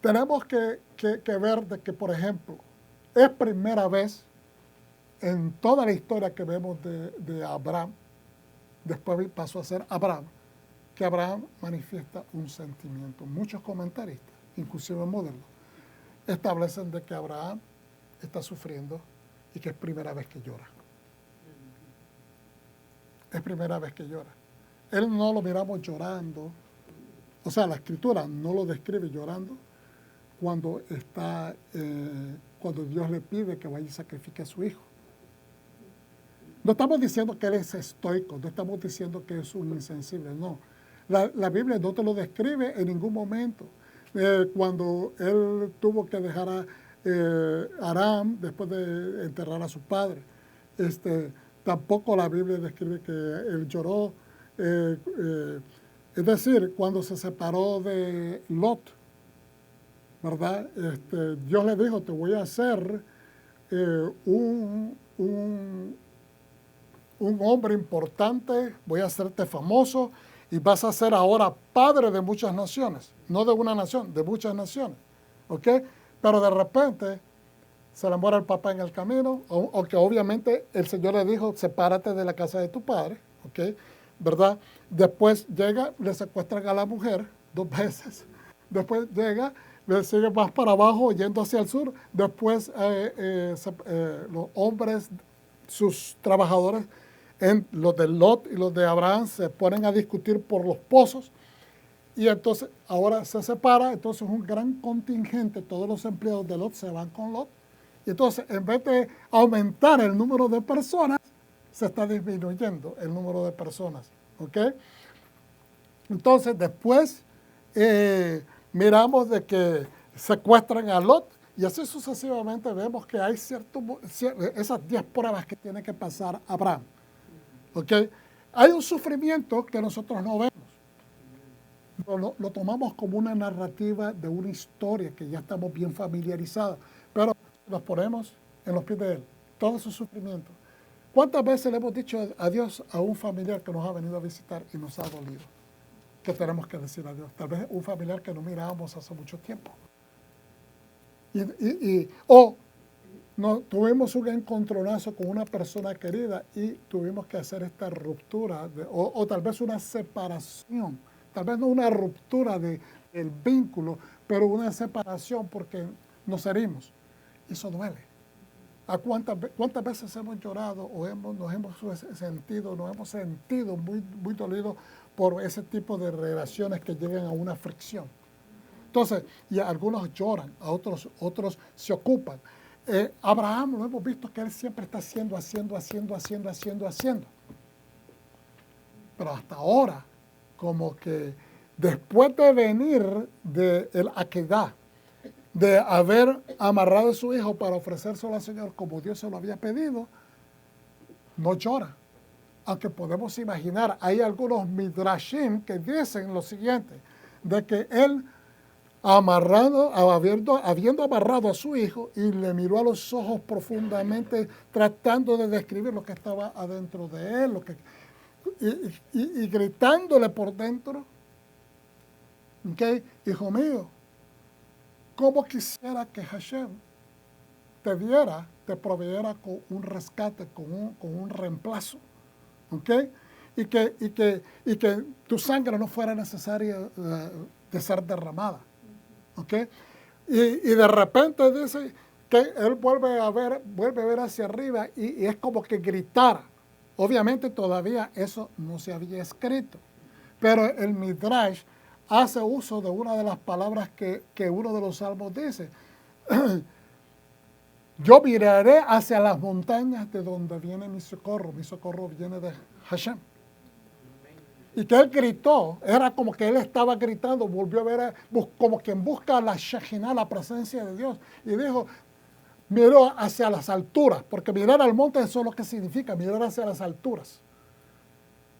Tenemos que ver de que, por ejemplo, es primera vez en toda la historia que vemos de Abraham, después pasó a ser Abraham, que Abraham manifiesta un sentimiento. Muchos comentaristas, inclusive modernos, establecen de que Abraham está sufriendo y que es primera vez que llora. Es primera vez que llora. Él no lo miramos llorando, o sea, la escritura no lo describe llorando cuando está, cuando Dios le pide que vaya y sacrifique a su hijo. No estamos diciendo que él es estoico, no estamos diciendo que es un insensible, no. La Biblia no te lo describe en ningún momento. Cuando él tuvo que dejar a Aram después de enterrar a su padre, tampoco la Biblia describe que él lloró. Es decir, cuando se separó de Lot, ¿verdad? Dios le dijo, te voy a hacer un hombre importante, voy a hacerte famoso y vas a ser ahora padre de muchas naciones, no de una nación, de muchas naciones, ¿ok? Pero de repente se le muere el papá en el camino, aunque obviamente el Señor le dijo, sepárate de la casa de tu padre, ¿ok? ¿Verdad? Después llega, le secuestran a la mujer 2 veces, después llega, le sigue más para abajo, yendo hacia el sur, después los hombres, sus trabajadores, los de Lot y los de Abraham se ponen a discutir por los pozos y entonces ahora se separa, entonces un gran contingente, todos los empleados de Lot se van con Lot y entonces en vez de aumentar el número de personas, se está disminuyendo el número de personas, ¿ok? Entonces después miramos de que secuestran a Lot y así sucesivamente vemos que hay esas 10 pruebas que tiene que pasar Abraham. ¿Okay? Hay un sufrimiento que nosotros no vemos. Lo tomamos como una narrativa de una historia que ya estamos bien familiarizados, pero nos ponemos en los pies de Él, todo su sufrimiento. ¿Cuántas veces le hemos dicho adiós a un familiar que nos ha venido a visitar y nos ha dolido? ¿Qué tenemos que decir adiós? Tal vez un familiar que no mirábamos hace mucho tiempo. O no, tuvimos un encontronazo con una persona querida y tuvimos que hacer esta ruptura, o tal vez una separación, tal vez no una ruptura del vínculo, pero una separación porque nos herimos. Eso duele. ¿A cuántas veces hemos llorado o nos hemos sentido muy, muy dolidos por ese tipo de relaciones que llegan a una fricción? Entonces, y algunos lloran, a otros se ocupan. Abraham lo hemos visto que él siempre está haciendo. Pero hasta ahora, como que después de venir del Akedah, de haber amarrado a su hijo para ofrecérselo al Señor como Dios se lo había pedido, no llora. Aunque podemos imaginar, hay algunos midrashim que dicen lo siguiente, de que él habiendo amarrado a su hijo y le miró a los ojos profundamente, tratando de describir lo que estaba adentro de él, y gritándole por dentro, ¿okay? Hijo mío, ¿cómo quisiera que Hashem te proveyera con un rescate, con un reemplazo? ¿Okay? Y que tu sangre no fuera necesaria de ser derramada. ¿Okay? Y de repente dice que él vuelve a ver hacia arriba y es como que gritara. Obviamente todavía eso no se había escrito, pero el Midrash hace uso de una de las palabras que uno de los salmos dice. Yo miraré hacia las montañas de donde viene mi socorro viene de Hashem. Y que él gritó, era como que él estaba gritando, volvió a ver, como quien busca la Shekhinah, la presencia de Dios, y dijo, miró hacia las alturas, porque mirar al monte eso es lo que significa, mirar hacia las alturas.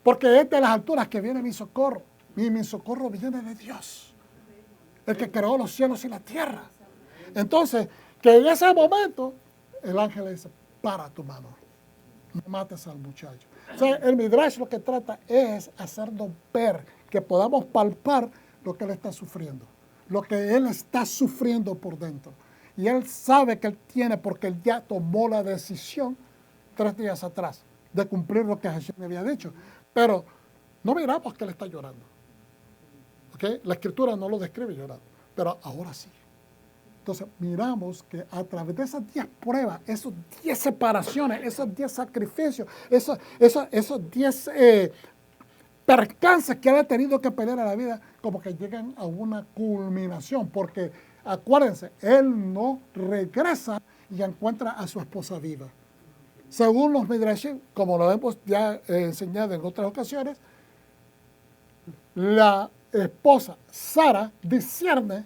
Porque es de las alturas que viene mi socorro, y mi socorro viene de Dios, el que creó los cielos y la tierra. Entonces, que en ese momento, el ángel le dice, para tu mano, no mates al muchacho. O sea, el Midrash lo que trata es hacernos ver, que podamos palpar lo que él está sufriendo, lo que él está sufriendo por dentro. Y él sabe que él tiene, porque él ya tomó la decisión 3 días atrás de cumplir lo que Hashem le había dicho. Pero no miramos que él está llorando. ¿Okay? La escritura no lo describe llorando, pero ahora sí. Entonces miramos que a través de esas 10 pruebas, esos 10 separaciones, esos 10 sacrificios, esos 10 percances que él ha tenido que pelear a la vida, como que llegan a una culminación, porque acuérdense, él no regresa y encuentra a su esposa viva. Según los Midrashim, como lo hemos ya enseñado en otras ocasiones, la esposa Sara discierne,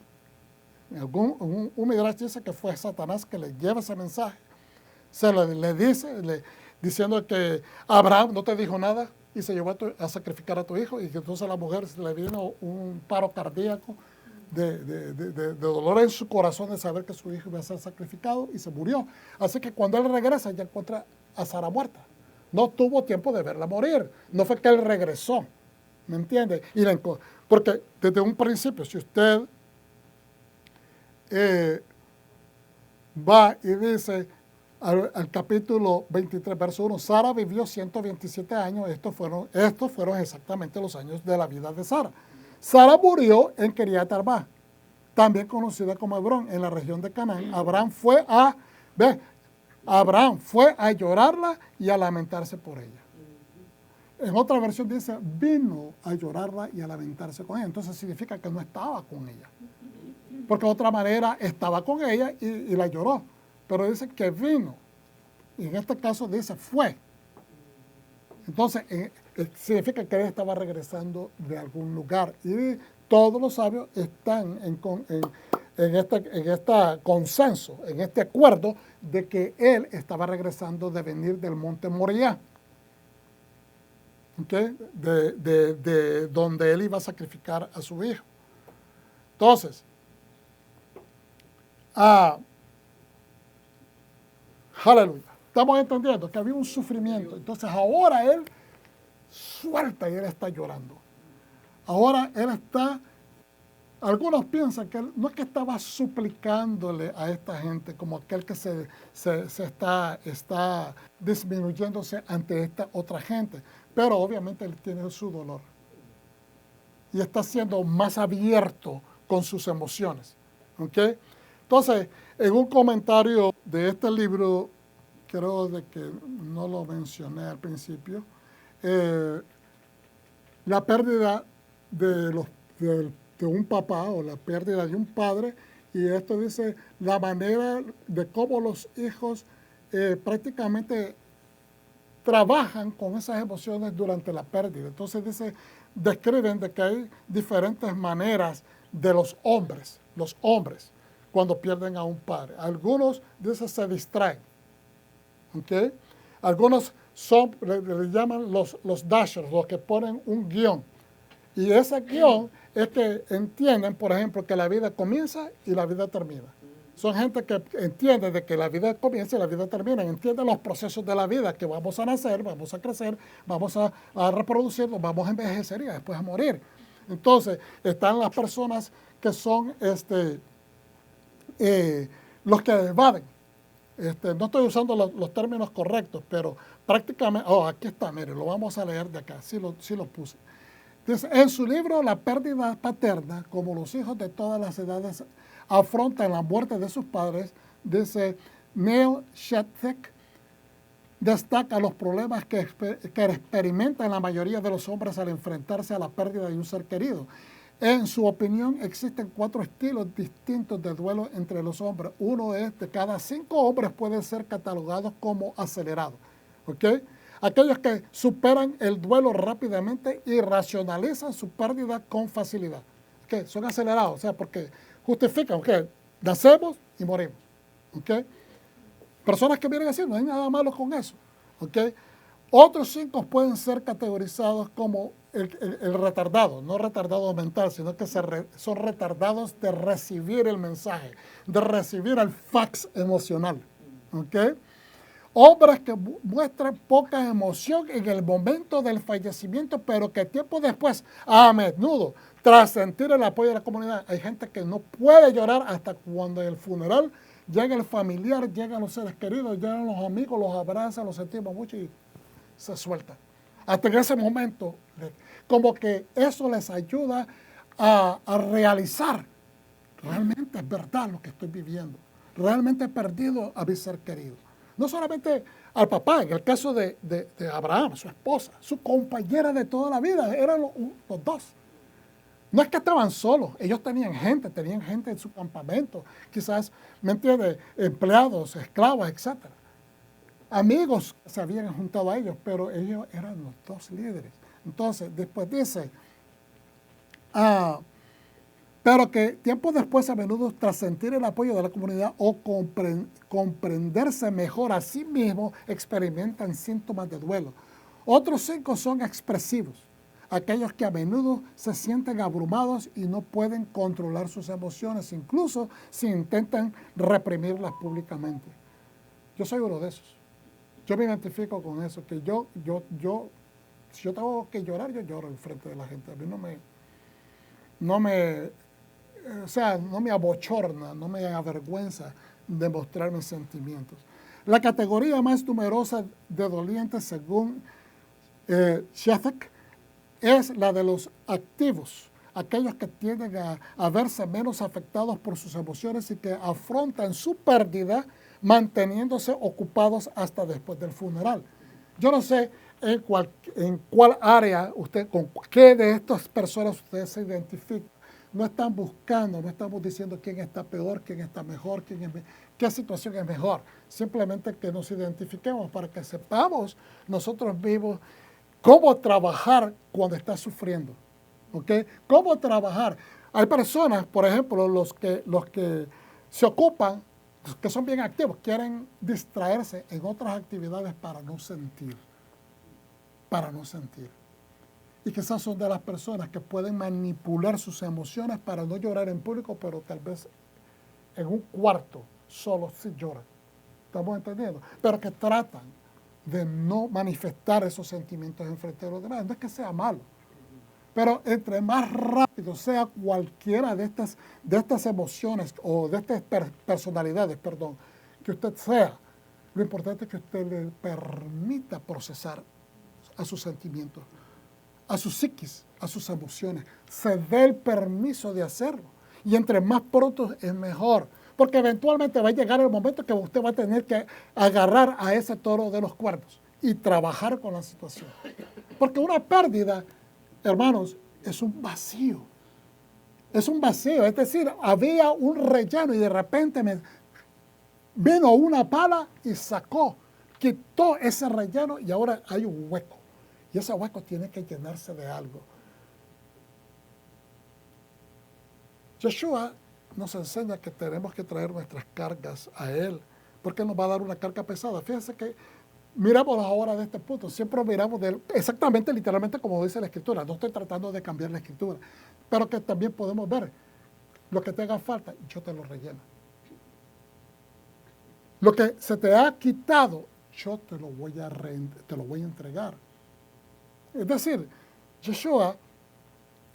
un Midrash dice que fue Satanás que le lleva ese mensaje, le dice, diciendo que Abraham no te dijo nada y se llevó a sacrificar a tu hijo, y que entonces a la mujer le vino un paro cardíaco de dolor en su corazón de saber que su hijo iba a ser sacrificado, y se murió. Así que cuando él regresa ya encuentra a Sara muerta. No tuvo tiempo de verla morir, no fue que él regresó, ¿me entiende? Porque desde un principio, si usted va y dice al capítulo 23, verso 1, Sara vivió 127 años, estos fueron exactamente los años de la vida de Sara. Sara murió en Kiriat Arba, también conocida como Hebrón, en la región de Canaán. Abraham fue a llorarla y a lamentarse por ella. En otra versión dice, vino a llorarla y a lamentarse con ella. Entonces significa que no estaba con ella. Porque de otra manera estaba con ella y la lloró. Pero dice que vino. Y en este caso dice fue. Entonces significa que él estaba regresando de algún lugar. Y todos los sabios están en este consenso, en este acuerdo de que él estaba regresando de venir del monte Moriah. ¿Okay? De donde él iba a sacrificar a su hijo. Entonces, aleluya. Estamos entendiendo que había un sufrimiento. Entonces ahora él suelta y él está llorando. Ahora él está, algunos piensan que él, no es que estaba suplicándole a esta gente como aquel que se está disminuyéndose ante esta otra gente, pero obviamente él tiene su dolor y está siendo más abierto con sus emociones. ¿Okay? Entonces, en un comentario de este libro, creo de que no lo mencioné al principio, la pérdida de un papá o la pérdida de un padre, y esto dice la manera de cómo los hijos prácticamente trabajan con esas emociones durante la pérdida. Entonces describen de que hay diferentes maneras de los hombres, cuando pierden a un padre. Algunos, dice, se distraen. ¿Okay? Algunos le llaman los dashers, los que ponen un guión. Y ese guión es que entienden, por ejemplo, que la vida comienza y la vida termina. Son gente que entiende de que la vida comienza y la vida termina. Entienden los procesos de la vida, que vamos a nacer, vamos a crecer, vamos a reproducirnos, vamos a envejecer y después a morir. Entonces, están las personas que son los que evaden. No estoy usando los términos correctos, pero prácticamente, aquí está, mire, lo vamos a leer de acá, sí lo puse. Dice, en su libro La pérdida paterna, como los hijos de todas las edades afrontan la muerte de sus padres, dice Neil Shetzek, destaca los problemas que experimentan la mayoría de los hombres al enfrentarse a la pérdida de un ser querido. En su opinión, existen 4 estilos distintos de duelo entre los hombres. Uno es de cada 5 hombres pueden ser catalogados como acelerados. ¿Okay? Aquellos que superan el duelo rápidamente y racionalizan su pérdida con facilidad. ¿Okay? Son acelerados, o sea, porque justifican, ¿okay? Nacemos y morimos. ¿Okay? Personas que vienen así, no hay nada malo con eso. ¿Okay? Otros 5 pueden ser categorizados como el retardado, no retardado mental, sino que son retardados de recibir el mensaje, de recibir el fax emocional. ¿Okay? Hombres que muestran poca emoción en el momento del fallecimiento, pero que tiempo después, a menudo, tras sentir el apoyo de la comunidad, hay gente que no puede llorar hasta cuando en el funeral llega el familiar, llegan los seres queridos, llegan los amigos, los abrazan, los sentimos mucho y se sueltan. Hasta en ese momento, como que eso les ayuda a realizar realmente es verdad lo que estoy viviendo. Realmente he perdido a mi ser querido. No solamente al papá, en el caso de Abraham, su esposa, su compañera de toda la vida, eran los dos. No es que estaban solos, ellos tenían gente en su campamento, quizás, ¿me entiendes? Empleados, esclavos, etc. Amigos se habían juntado a ellos, pero ellos eran los dos líderes. Entonces, después dice, pero que tiempo después, a menudo, tras sentir el apoyo de la comunidad o comprenderse mejor a sí mismo, experimentan síntomas de duelo. Otros 5 son expresivos, aquellos que a menudo se sienten abrumados y no pueden controlar sus emociones, incluso si intentan reprimirlas públicamente. Yo soy uno de esos. Yo me identifico con eso, que si yo tengo que llorar, yo lloro en frente de la gente. A mí no me abochorna, no me avergüenza demostrar mis sentimientos. La categoría más numerosa de dolientes, según Shafak, es la de los activos, aquellos que tienden a verse menos afectados por sus emociones y que afrontan su pérdida manteniéndose ocupados hasta después del funeral. Yo no sé en cuál área con qué de estas personas ustedes se identifican. No están buscando, no estamos diciendo quién está peor, quién está mejor, qué situación es mejor. Simplemente que nos identifiquemos para que sepamos nosotros mismos cómo trabajar cuando estás sufriendo. ¿Ok? ¿Cómo trabajar? Hay personas, por ejemplo, los que se ocupan, los que son bien activos, quieren distraerse en otras actividades para no sentir. Y quizás son de las personas que pueden manipular sus emociones para no llorar en público, pero tal vez en un cuarto solo sí lloran. ¿Estamos entendiendo? Pero que tratan de no manifestar esos sentimientos en frente de los demás. No es que sea malo, pero entre más rápido sea cualquiera de estas emociones o de estas personalidades, que usted sea, lo importante es que usted le permita procesar a sus sentimientos, a su psiquis, a sus emociones. Se dé el permiso de hacerlo. Y entre más pronto es mejor. Porque eventualmente va a llegar el momento que usted va a tener que agarrar a ese toro de los cuernos y trabajar con la situación. Porque una pérdida, hermanos, es un vacío. Es un vacío. Es decir, había un relleno y de repente vino una pala y quitó ese relleno y ahora hay un hueco. Y ese hueco tiene que llenarse de algo. Yeshua nos enseña que tenemos que traer nuestras cargas a Él, porque Él nos va a dar una carga pesada. Fíjense que miramos ahora de este punto, siempre miramos exactamente, literalmente como dice la Escritura. No estoy tratando de cambiar la Escritura, pero que también podemos ver lo que te haga falta, yo te lo relleno. Lo que se te ha quitado, yo te lo voy a entregar. Es decir, Yeshua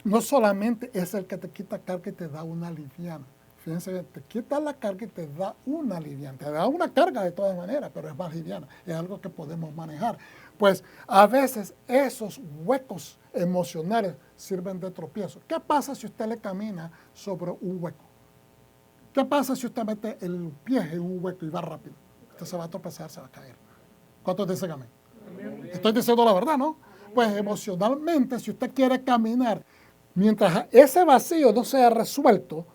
no solamente es el que te quita carga y te da una liviana. Fíjense, te quita la carga y te da una liviana. Te da una carga de todas maneras, pero es más liviana. Es algo que podemos manejar. Pues a veces esos huecos emocionales sirven de tropiezo. ¿Qué pasa si usted le camina sobre un hueco? ¿Qué pasa si usted mete el pie en un hueco y va rápido? Usted se va a tropezar, se va a caer. ¿Cuántos dicen amén? Estoy diciendo la verdad, ¿no? Pues emocionalmente, si usted quiere caminar, mientras ese vacío no sea resuelto,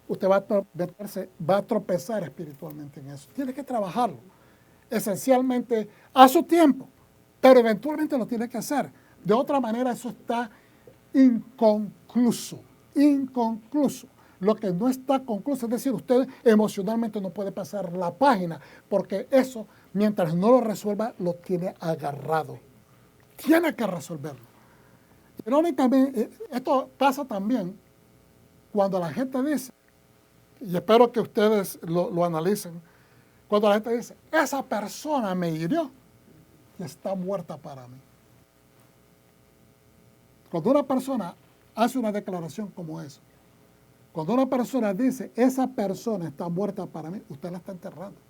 usted va a tropezar espiritualmente en eso. Tiene que trabajarlo. Esencialmente, a su tiempo, pero eventualmente lo tiene que hacer. De otra manera, eso está inconcluso. Lo que no está concluso, es decir, usted emocionalmente no puede pasar la página, porque eso, mientras no lo resuelva, lo tiene agarrado. Tiene que resolverlo. Irónicamente, esto pasa también cuando la gente dice, y espero que ustedes lo analicen, cuando la gente dice, esa persona me hirió y está muerta para mí. Cuando una persona hace una declaración como esa, cuando una persona dice, esa persona está muerta para mí, usted la está enterrando.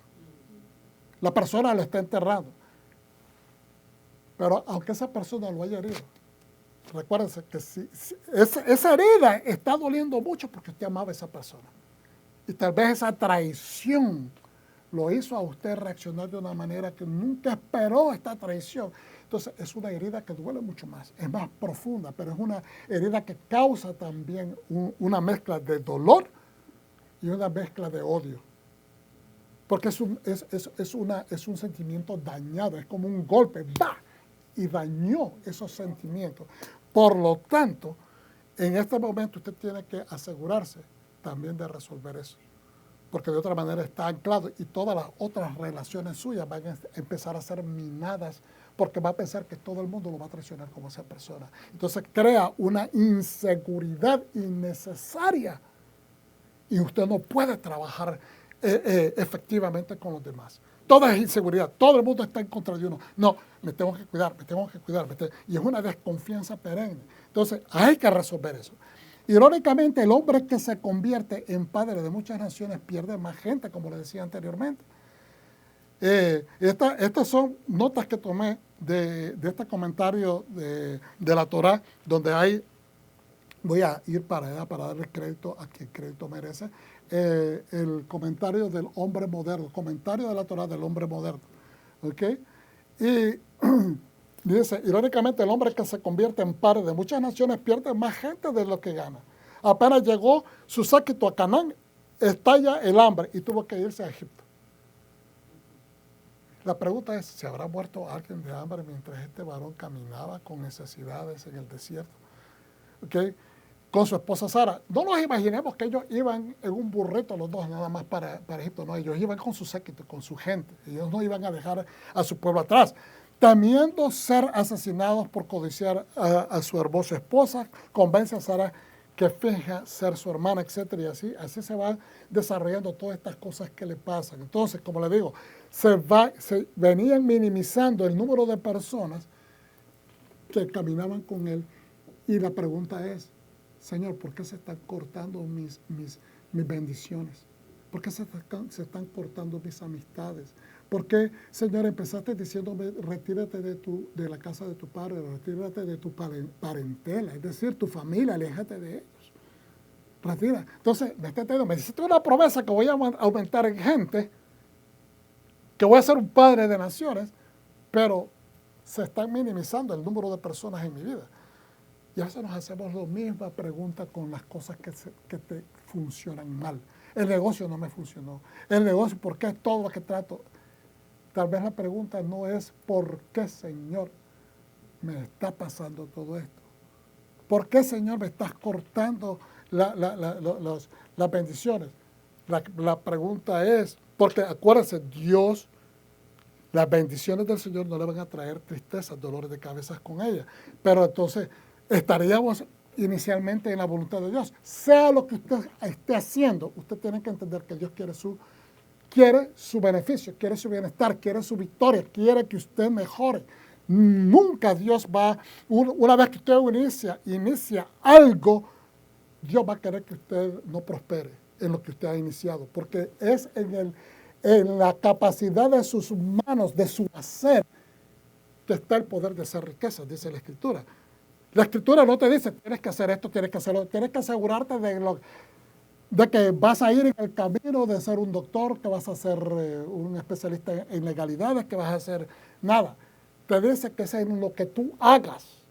La persona la está enterrando. Pero aunque esa persona lo haya herido, recuérdense que si esa herida está doliendo mucho porque usted amaba a esa persona. Y tal vez esa traición lo hizo a usted reaccionar de una manera que nunca esperó esta traición. Entonces es una herida que duele mucho más, es más profunda, pero es una herida que causa también una mezcla de dolor y una mezcla de odio. Porque es un sentimiento dañado, es como un golpe, ¡bah! Y dañó esos sentimientos. Por lo tanto, en este momento usted tiene que asegurarse también de resolver eso. Porque de otra manera está anclado y todas las otras relaciones suyas van a empezar a ser minadas porque va a pensar que todo el mundo lo va a traicionar como esa persona. Entonces crea una inseguridad innecesaria y usted no puede trabajar efectivamente con los demás. Toda es inseguridad, todo el mundo está en contra de uno. No, me tengo que cuidar, y es una desconfianza perenne. Entonces hay que resolver eso. Irónicamente, el hombre que se convierte en padre de muchas naciones pierde más gente, como le decía anteriormente. Estas son notas que tomé de este comentario de la Torá, donde voy a ir para allá para darle crédito a quien crédito merece, el comentario del hombre moderno, comentario de la Torá del hombre moderno. ¿Ok? Y dice, irónicamente, el hombre que se convierte en padre de muchas naciones pierde más gente de lo que gana. Apenas llegó su séquito a Canaán, estalla el hambre y tuvo que irse a Egipto. La pregunta es, ¿se habrá muerto alguien de hambre mientras este varón caminaba con necesidades en el desierto? ¿Okay? Con su esposa Sara. No nos imaginemos que ellos iban en un burrito los dos nada más para Egipto. No, ellos iban con su séquito, con su gente. Ellos no iban a dejar a su pueblo atrás. Temiendo ser asesinados por codiciar a su hermosa esposa, convence a Sara que finja ser su hermana, etcétera, y así se van desarrollando todas estas cosas que le pasan. Entonces, como le digo, se venían minimizando el número de personas que caminaban con él, y la pregunta es, Señor, ¿por qué se están cortando mis bendiciones? ¿Por qué se están cortando mis amistades? ¿Por qué, Señor, empezaste diciéndome, retírate de la casa de tu padre, retírate de tu parentela, es decir, tu familia, aléjate de ellos? Retira. Entonces, me hiciste una promesa que voy a aumentar en gente, que voy a ser un padre de naciones, pero se están minimizando el número de personas en mi vida. Y a veces nos hacemos la misma pregunta con las cosas que te funcionan mal. El negocio no me funcionó. El negocio, ¿por qué es todo lo que trato? Tal vez la pregunta no es ¿por qué, Señor, me está pasando todo esto? ¿Por qué, Señor, me estás cortando las bendiciones? La pregunta es, porque acuérdense, Dios, las bendiciones del Señor no le van a traer tristezas, dolores de cabeza con ellas. Pero entonces estaríamos inicialmente en la voluntad de Dios. Sea lo que usted esté haciendo, usted tiene que entender que Dios quiere su beneficio, quiere su bienestar, quiere su victoria, quiere que usted mejore. Nunca Dios una vez que usted inicia algo, Dios va a querer que usted no prospere en lo que usted ha iniciado, porque es en la capacidad de sus manos, de su hacer, que está el poder de hacer riquezas, dice la Escritura. La Escritura no te dice, tienes que hacer esto, tienes que hacerlo, tienes que asegurarte de que vas a ir en el camino de ser un doctor, que vas a ser un especialista en legalidades, que vas a hacer nada. Te dice que es en lo que tú hagas.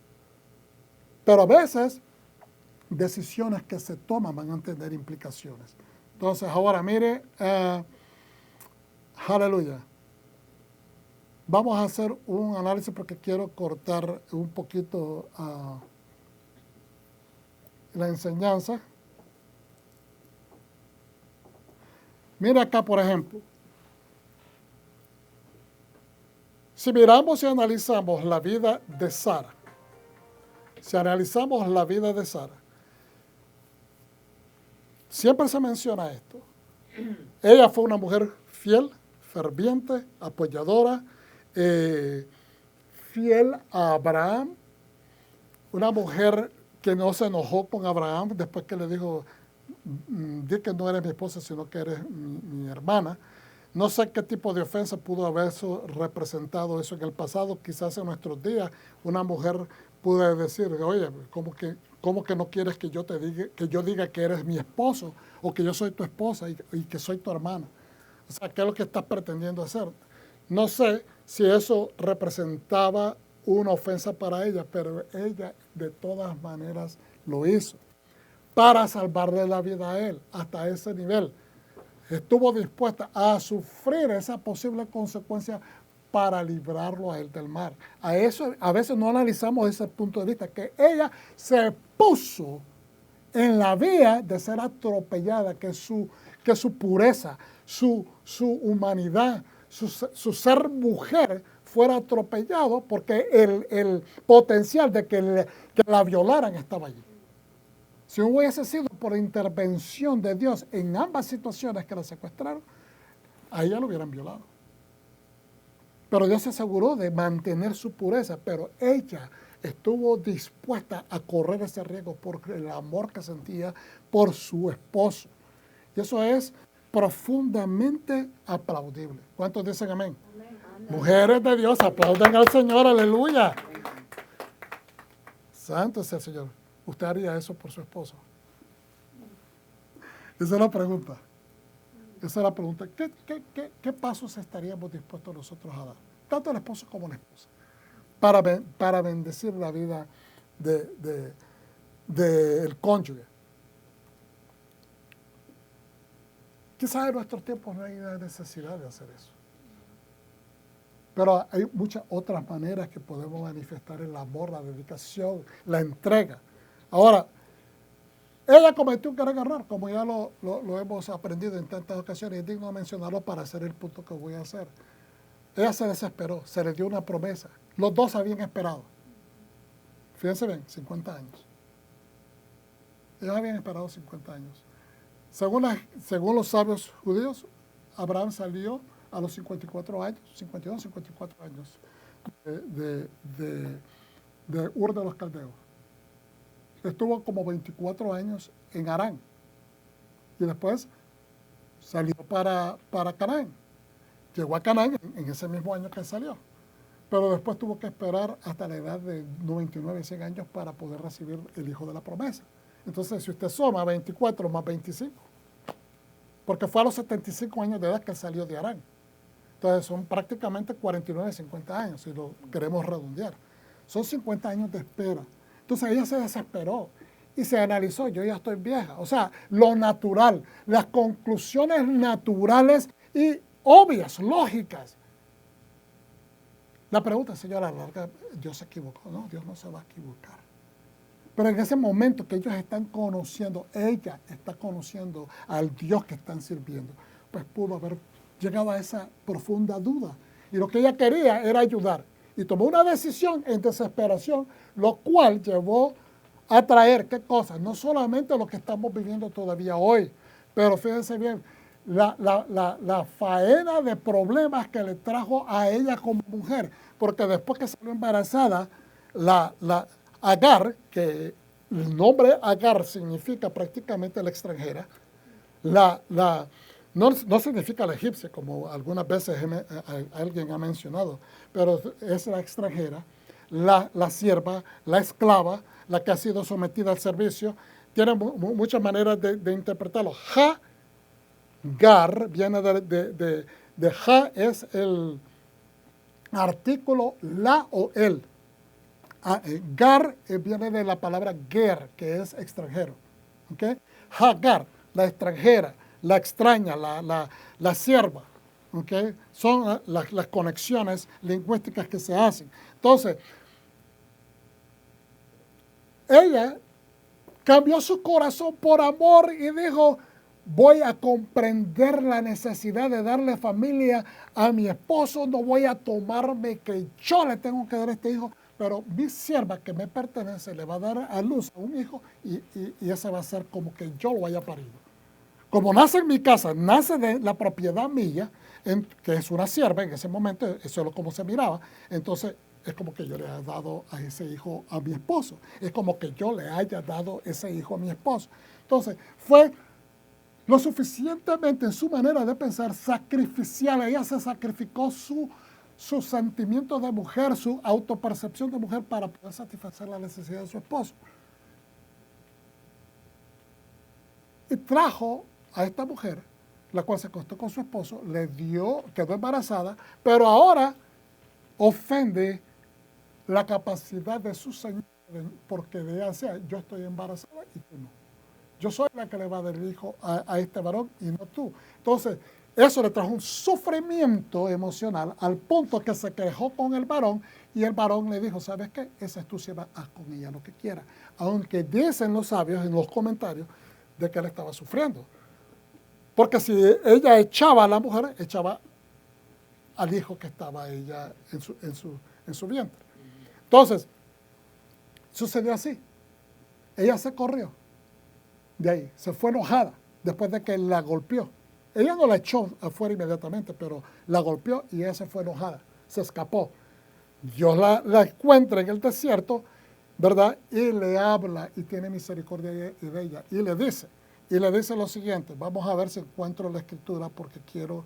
Pero a veces, decisiones que se toman van a tener implicaciones. Entonces, ahora mire, aleluya. Vamos a hacer un análisis porque quiero cortar un poquito la enseñanza. Mira acá, por ejemplo. Si miramos y analizamos la vida de Sara, siempre se menciona esto. Ella fue una mujer fiel, ferviente, apoyadora, fiel a Abraham, una mujer que no se enojó con Abraham después que le dijo, di que no eres mi esposa, sino que eres mi hermana. No sé qué tipo de ofensa pudo haber representado eso en el pasado. Quizás en nuestros días una mujer pudo decir, oye, ¿cómo que ¿Cómo que no quieres que yo diga que eres mi esposo o que yo soy tu esposa y que soy tu hermana? O sea, ¿qué es lo que estás pretendiendo hacer? No sé si eso representaba una ofensa para ella, pero ella de todas maneras lo hizo para salvarle la vida a él hasta ese nivel. Estuvo dispuesta a sufrir esa posible consecuencia para librarlo a él del mar. A veces no analizamos ese punto de vista, que ella se puso en la vía de ser atropellada, que su pureza, su humanidad, su ser mujer fuera atropellado porque el potencial de que la violaran estaba allí. Si hubiese sido por intervención de Dios en ambas situaciones que la secuestraron, a ella lo hubieran violado. Pero Dios se aseguró de mantener su pureza, pero ella estuvo dispuesta a correr ese riesgo por el amor que sentía por su esposo. Y eso es profundamente aplaudible. ¿Cuántos dicen amén? Amén. Mujeres de Dios, aplauden al Señor, aleluya. Santo es el Señor. ¿Usted haría eso por su esposo? Esa es la pregunta. Esa es la pregunta. ¿Qué pasos estaríamos dispuestos nosotros a dar? Tanto el esposo como la esposa. Para bendecir la vida del cónyuge. Quizás en nuestros tiempos no hay necesidad de hacer eso. Pero hay muchas otras maneras que podemos manifestar el amor, la dedicación, la entrega. Ahora, ella cometió un gran error, como ya lo hemos aprendido en tantas ocasiones, y es digno de mencionarlo para hacer el punto que voy a hacer. Ella se desesperó, se le dio una promesa. Los dos habían esperado. Fíjense bien, 50 años. Ellos habían esperado 50 años. Según los sabios judíos, Abraham salió a los 54 años, 52, 54 años de Ur de los Caldeos. Estuvo como 24 años en Harán y después salió para Canaán. Llegó a Canaán en ese mismo año que salió, pero después tuvo que esperar hasta la edad de 99, 100 años para poder recibir el hijo de la promesa. Entonces, si usted suma 24 más 25, porque fue a los 75 años de edad que salió de Harán. Entonces, son prácticamente 49, 50 años, si lo queremos redondear. Son 50 años de espera. Entonces ella se desesperó y se analizó, yo ya estoy vieja. O sea, lo natural, las conclusiones naturales y obvias, lógicas. La pregunta, señora, larga, Dios se equivocó. No, Dios no se va a equivocar. Pero en ese momento que ellos están conociendo, ella está conociendo al Dios que están sirviendo, pues pudo haber llegado a esa profunda duda. Y lo que ella quería era ayudar. Y tomó una decisión en desesperación, lo cual llevó a traer, ¿qué cosas? No solamente lo que estamos viviendo todavía hoy, pero fíjense bien, la faena de problemas que le trajo a ella como mujer, porque después que salió embarazada, Agar, que el nombre Agar significa prácticamente la extranjera, no significa la egipcia, como algunas veces alguien ha mencionado, pero es la extranjera, la sierva, la esclava, la que ha sido sometida al servicio. Tiene muchas maneras de interpretarlo. Gar viene de ja, es el artículo la o el. Gar viene de la palabra ger, que es extranjero. ¿Okay? Hagar, la extranjera, la extraña, la sierva. ¿Okay? Son las conexiones lingüísticas que se hacen. Entonces, ella cambió su corazón por amor y dijo, voy a comprender la necesidad de darle familia a mi esposo, no voy a tomarme que yo le tengo que dar a este hijo, pero mi sierva que me pertenece le va a dar a luz a un hijo y ese va a ser como que yo lo haya parido. Como nace en mi casa, nace de la propiedad mía, que es una sierva, en ese momento eso es como se miraba, entonces es como que yo le haya dado a ese hijo a mi esposo, es como que yo le haya dado ese hijo a mi esposo. Entonces fue lo suficientemente en su manera de pensar sacrificial, ella se sacrificó su sentimiento de mujer, su autopercepción de mujer para poder satisfacer la necesidad de su esposo. y trajo a esta mujer, la cual se acostó con su esposo, le dio, quedó embarazada, pero ahora ofende la capacidad de su señor, porque de ella sea, yo estoy embarazada y tú no. Yo soy la que le va a dar el hijo a este varón y no tú. Entonces, eso le trajo un sufrimiento emocional al punto que se quejó con el varón y el varón le dijo, ¿sabes qué? Esa es tu sierva, haz con ella lo que quiera. Aunque dicen los sabios en los comentarios de que él estaba sufriendo. Porque si ella echaba a la mujer, echaba al hijo que estaba ella en su vientre. Entonces, sucedió así. Ella se corrió de ahí, se fue enojada después de que la golpeó. Ella no la echó afuera inmediatamente, pero la golpeó y ella se fue enojada, se escapó. Dios la encuentra en el desierto, ¿verdad? Y le habla y tiene misericordia de ella. Y le dice lo siguiente, vamos a ver si encuentro la escritura porque quiero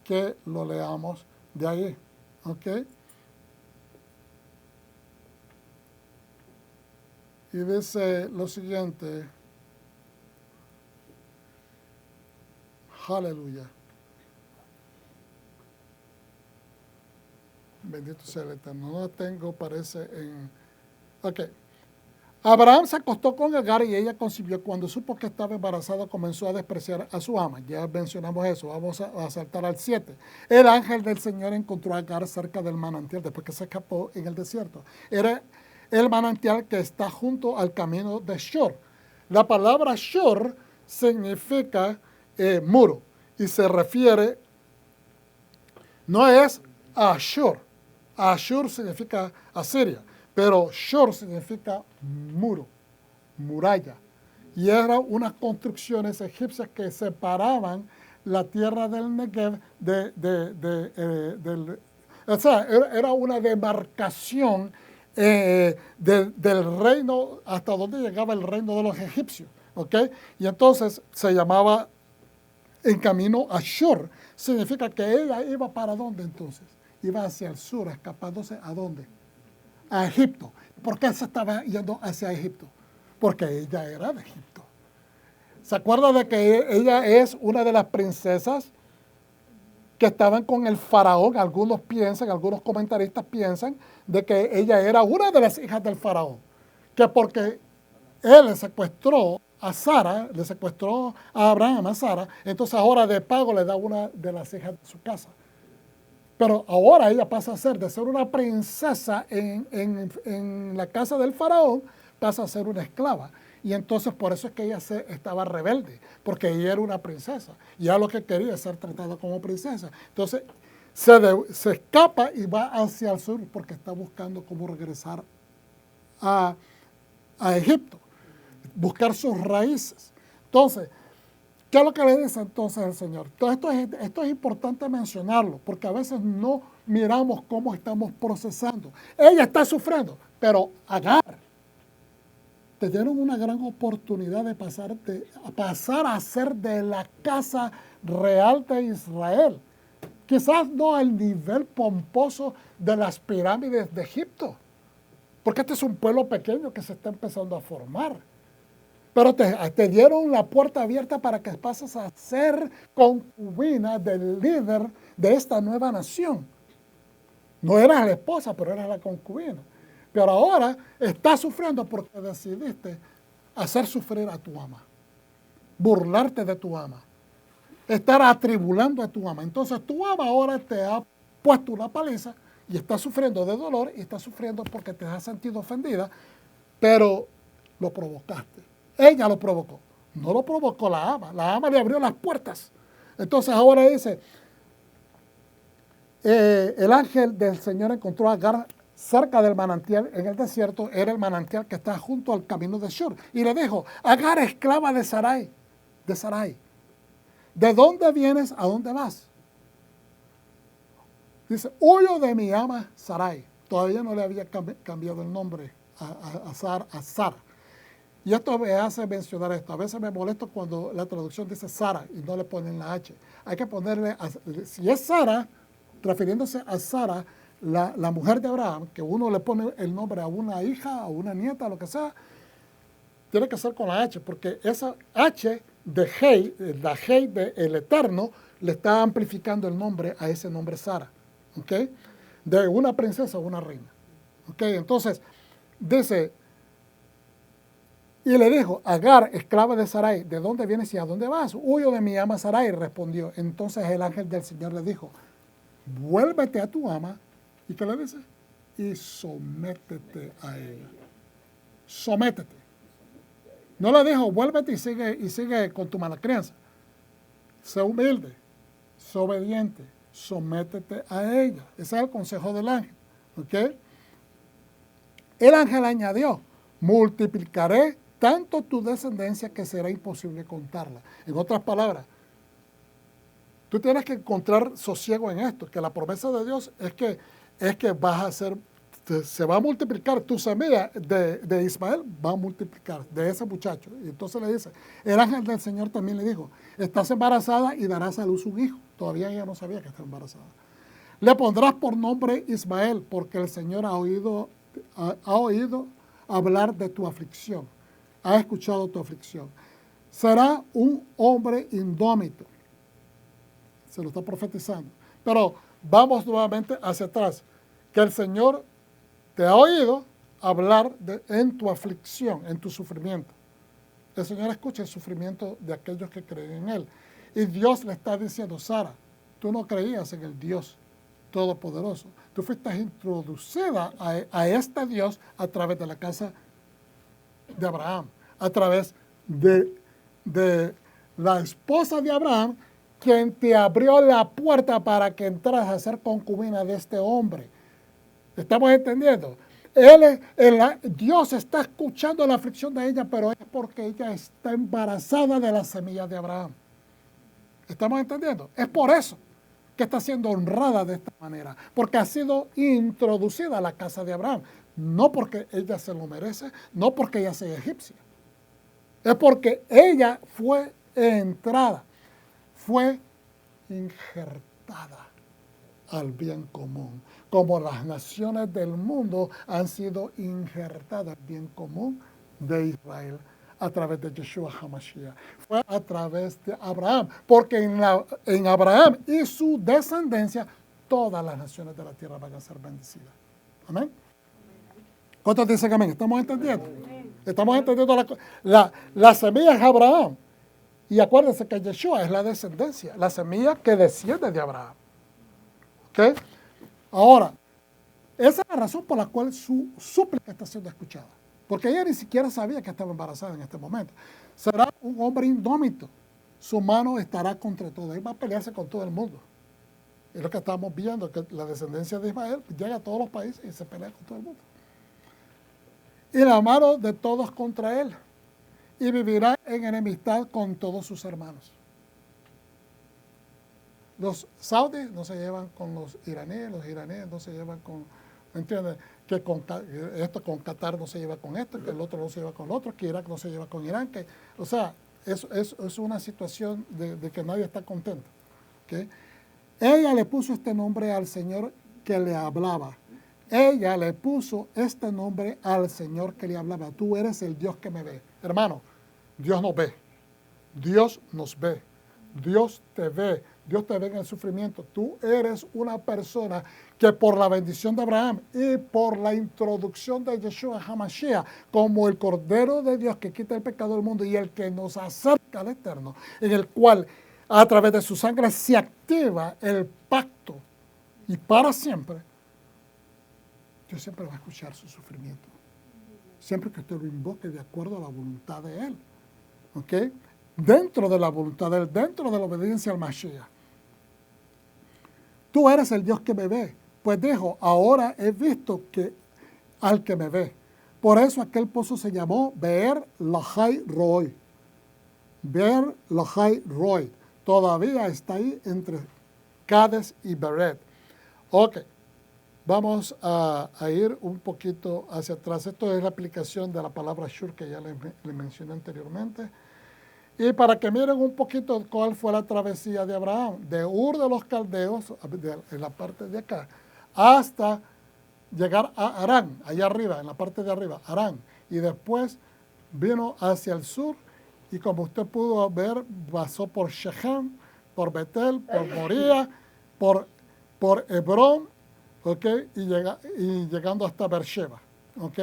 que lo leamos de ahí, ¿ok? Y dice lo siguiente, aleluya. Bendito sea el Eterno. No la tengo, parece en... Ok. Abraham se acostó con Agar y ella concibió. Cuando supo que estaba embarazada, comenzó a despreciar a su ama. Ya mencionamos eso. Vamos a saltar al 7. El ángel del Señor encontró a Agar cerca del manantial, después que se escapó en el desierto. Era el manantial que está junto al camino de Shur. La palabra Shur significa muro y se refiere, no es a Ashur. Ashur significa Asiria, pero Shur significa muro, muralla. Y eran unas construcciones egipcias que separaban la tierra del Negev o sea, era una demarcación del reino, hasta donde llegaba el reino de los egipcios, ¿ok? Y entonces se llamaba en camino a Shur. Significa que ella iba para dónde entonces? Iba hacia el sur, escapándose ¿a dónde? A Egipto. ¿Por qué se estaba yendo hacia Egipto? Porque ella era de Egipto. ¿Se acuerda de que ella es una de las princesas que estaban con el faraón? Algunos comentaristas piensan de que ella era una de las hijas del faraón. Que porque él le secuestró a Sara, le secuestró a Abraham, a Sara, entonces ahora de pago le da una de las hijas de su casa. Pero ahora ella pasa a ser, de ser una princesa en la casa del faraón, pasa a ser una esclava. Y entonces por eso es que ella estaba rebelde, porque ella era una princesa. Y ella lo que quería es ser tratada como princesa. Entonces se escapa y va hacia el sur porque está buscando cómo regresar a Egipto, buscar sus raíces. Entonces, ¿qué es lo que le dice entonces el Señor? Entonces, esto es importante mencionarlo, porque a veces no miramos cómo estamos procesando. Ella está sufriendo, pero Agar, te dieron una gran oportunidad de pasar a ser de la casa real de Israel. Quizás no al nivel pomposo de las pirámides de Egipto, porque este es un pueblo pequeño que se está empezando a formar. Pero te dieron la puerta abierta para que pases a ser concubina del líder de esta nueva nación. No eras la esposa, pero eras la concubina. Pero ahora estás sufriendo porque decidiste hacer sufrir a tu ama, burlarte de tu ama, estar atribulando a tu ama. Entonces tu ama ahora te ha puesto una paliza y estás sufriendo de dolor y estás sufriendo porque te has sentido ofendida, pero lo provocaste. Ella lo provocó, no lo provocó la ama le abrió las puertas. Entonces ahora dice, el ángel del Señor encontró a Agar cerca del manantial en el desierto, era el manantial que está junto al camino de Shur, y le dijo, Agar, esclava de Sarai, ¿de dónde vienes, a dónde vas? Dice, huyo de mi ama Sarai. Todavía no le había cambiado el nombre a Sara. Y esto me hace mencionar esto. A veces me molesto cuando la traducción dice Sara y no le ponen la H. Hay que ponerle, si es Sara, refiriéndose a Sara, la mujer de Abraham, que uno le pone el nombre a una hija, a una nieta, lo que sea, tiene que ser con la H, porque esa H de Hei, la Hei del Eterno, le está amplificando el nombre a ese nombre Sara. ¿Ok? De una princesa a una reina. ¿Ok? Entonces, dice, y le dijo, Agar, esclava de Sarai, ¿de dónde vienes y a dónde vas? Huyo de mi ama Sarai, respondió. Entonces el ángel del Señor le dijo, vuélvete a tu ama, ¿y qué le dice? Y sométete a ella. Sométete. No le dijo, vuélvete y sigue con tu mala crianza. Sé humilde, sé obediente, sométete a ella. Ese es el consejo del ángel. ¿Ok? El ángel añadió, multiplicaré tanto tu descendencia que será imposible contarla. En otras palabras, tú tienes que encontrar sosiego en esto, que la promesa de Dios es que vas a ser, se va a multiplicar, tu semilla de Ismael va a multiplicar, de ese muchacho. Y entonces le dice, el ángel del Señor también le dijo, estás embarazada y darás a luz un hijo. Todavía ella no sabía que estaba embarazada. Le pondrás por nombre Ismael, porque el Señor ha oído hablar de tu aflicción, ha escuchado tu aflicción. Será un hombre indómito. Se lo está profetizando. Pero vamos nuevamente hacia atrás. Que el Señor te ha oído hablar en tu aflicción, en tu sufrimiento. El Señor escucha el sufrimiento de aquellos que creen en Él. Y Dios le está diciendo, Sara, tú no creías en el Dios Todopoderoso. Tú fuiste introducida a este Dios a través de la casa de Abraham, a través de la esposa de Abraham, quien te abrió la puerta para que entras a ser concubina de este hombre. ¿Estamos entendiendo? Dios está escuchando la aflicción de ella, pero es porque ella está embarazada de la semilla de Abraham. ¿Estamos entendiendo? Es por eso que está siendo honrada de esta manera, porque ha sido introducida a la casa de Abraham, no porque ella se lo merece, no porque ella sea egipcia, es porque ella fue entrada, fue injertada al bien común, como las naciones del mundo han sido injertadas al bien común de Israel a través de Yeshua HaMashiach. Fue a través de Abraham, porque en Abraham y su descendencia todas las naciones de la tierra van a ser bendecidas. Amén. ¿Cuántos dicen amén? ¿Estamos entendiendo? Estamos entendiendo la semilla es Abraham. Y acuérdense que Yeshua es la descendencia, la semilla que desciende de Abraham. ¿Ok? Ahora, esa es la razón por la cual su súplica está siendo escuchada. Porque ella ni siquiera sabía que estaba embarazada en este momento. Será un hombre indómito. Su mano estará contra todo. Él va a pelearse con todo el mundo. Es lo que estamos viendo, que la descendencia de Ismael llega a todos los países y se pelea con todo el mundo. Y la mano de todos contra él. Y vivirá en enemistad con todos sus hermanos. Los saudíes no se llevan con los iraníes no se llevan con, ¿entiendes? Que esto con Qatar no se lleva con esto, que el otro no se lleva con el otro, que Irak no se lleva con Irán, o sea, es una situación de que nadie está contento. ¿Okay? Ella le puso este nombre al Señor que le hablaba. Ella le puso este nombre al Señor que le hablaba. Tú eres el Dios que me ve. Hermano, Dios nos ve. Dios nos ve. Dios te ve. Dios te ve en el sufrimiento. Tú eres una persona que por la bendición de Abraham y por la introducción de Yeshua HaMashiach como el Cordero de Dios que quita el pecado del mundo y el que nos acerca al Eterno, en el cual a través de su sangre se activa el pacto y para siempre, Dios siempre va a escuchar su sufrimiento. Siempre que usted lo invoque de acuerdo a la voluntad de Él. ¿Ok? Dentro de la voluntad de Él, dentro de la obediencia al Mashiach. Tú eres el Dios que me ve. Pues dijo, ahora he visto que al que me ve. Por eso aquel pozo se llamó Beer Lahai Roi. Beer Lahai Roi. Todavía está ahí entre Cades y Beret. Ok. Vamos a ir un poquito hacia atrás. Esto es la aplicación de la palabra Shur que ya le mencioné anteriormente. Y para que miren un poquito cuál fue la travesía de Abraham, de Ur de los Caldeos, en la parte de acá, hasta llegar a Harán, allá arriba, en la parte de arriba, Harán. Y después vino hacia el sur Y como usted pudo ver, pasó por Shechem, por Betel, por Moría, por Hebrón, ¿ok? Y llegando hasta Beersheba, ¿ok?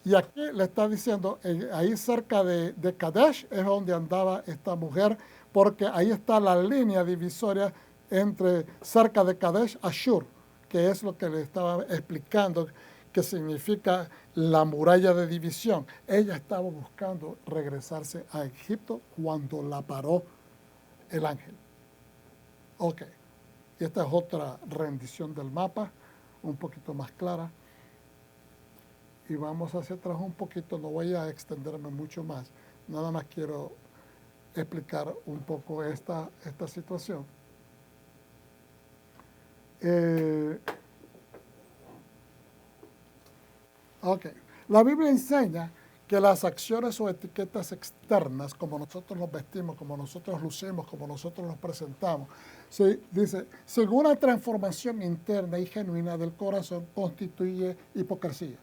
Y aquí le está diciendo, ahí cerca de Kadesh es donde andaba esta mujer, porque ahí está la línea divisoria entre cerca de Kadesh a Shur, que es lo que le estaba explicando, que significa la muralla de división. Ella estaba buscando regresarse a Egipto cuando la paró el ángel. Ok, y esta es otra rendición del mapa, un poquito más clara. Y vamos hacia atrás un poquito, no voy a extenderme mucho más, nada más quiero explicar un poco esta situación. Ok, la Biblia enseña que las acciones o etiquetas externas, como nosotros nos vestimos, como nosotros lucimos, como nosotros nos presentamos, dice, según una transformación interna y genuina del corazón, constituye hipocresía.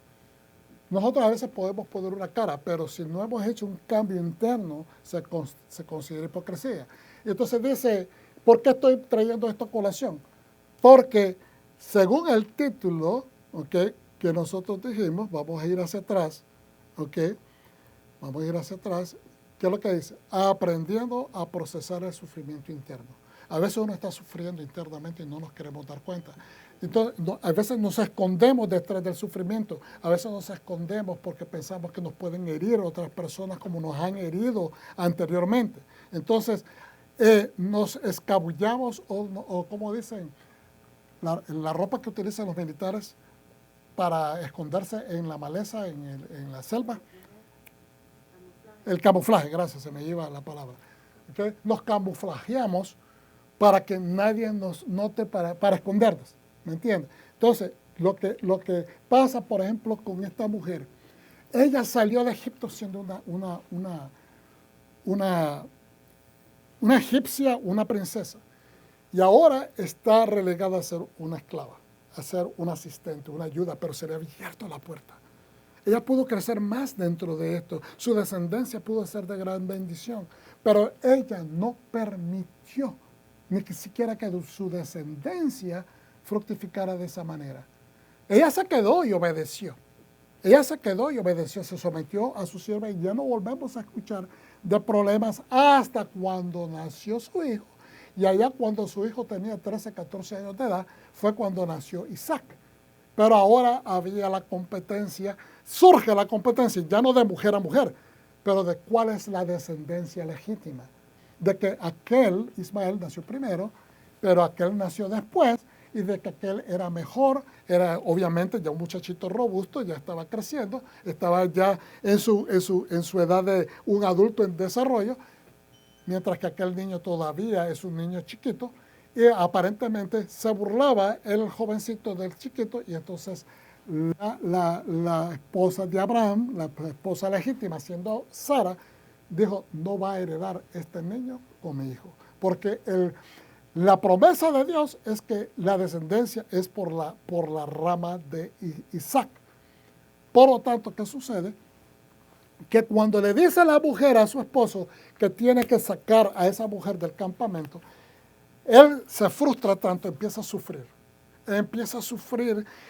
Nosotros a veces podemos poner una cara, pero si no hemos hecho un cambio interno, se considera hipocresía. Y entonces dice, ¿por qué estoy trayendo esto a colación? Porque según el título, ¿okay?, que nosotros dijimos, vamos a ir hacia atrás, ¿ok? Vamos a ir hacia atrás. ¿Qué es lo que dice? Aprendiendo a procesar el sufrimiento interno. A veces uno está sufriendo internamente y no nos queremos dar cuenta. Entonces, a veces nos escondemos detrás del sufrimiento. A veces nos escondemos porque pensamos que nos pueden herir otras personas como nos han herido anteriormente. Entonces, nos escabullamos o como dicen, la ropa que utilizan los militares para esconderse en la maleza, en la selva. El camuflaje, gracias, se me iba la palabra. ¿Okay? Nos camuflajeamos para que nadie nos note para escondernos, ¿me entiendes? Entonces, lo que pasa, por ejemplo, con esta mujer, ella salió de Egipto siendo una egipcia, una princesa, y ahora está relegada a ser una esclava, a ser un asistente, una ayuda, pero se le ha abierto la puerta. Ella pudo crecer más dentro de esto, su descendencia pudo ser de gran bendición, pero ella no permitió ni siquiera que su descendencia fructificara de esa manera. Ella se quedó y obedeció. Ella se quedó y obedeció, se sometió a su sierva y ya no volvemos a escuchar de problemas hasta cuando nació su hijo. Y allá cuando su hijo tenía 13, 14 años de edad, fue cuando nació Isaac. Pero ahora había la competencia, surge la competencia, ya no de mujer a mujer, pero de cuál es la descendencia legítima. De que aquel, Ismael, nació primero, pero aquel nació después, y de que aquel era mejor, era obviamente ya un muchachito robusto, ya estaba creciendo, estaba ya en su edad de un adulto en desarrollo, mientras que aquel niño todavía es un niño chiquito, y aparentemente se burlaba el jovencito del chiquito, y entonces la esposa de Abraham, la esposa legítima, siendo Sara, dijo, no va a heredar este niño con mi hijo, porque la promesa de Dios es que la descendencia es por la rama de Isaac. Por lo tanto, ¿qué sucede? Que cuando le dice a la mujer, a su esposo, que tiene que sacar a esa mujer del campamento, él se frustra tanto, empieza a sufrir.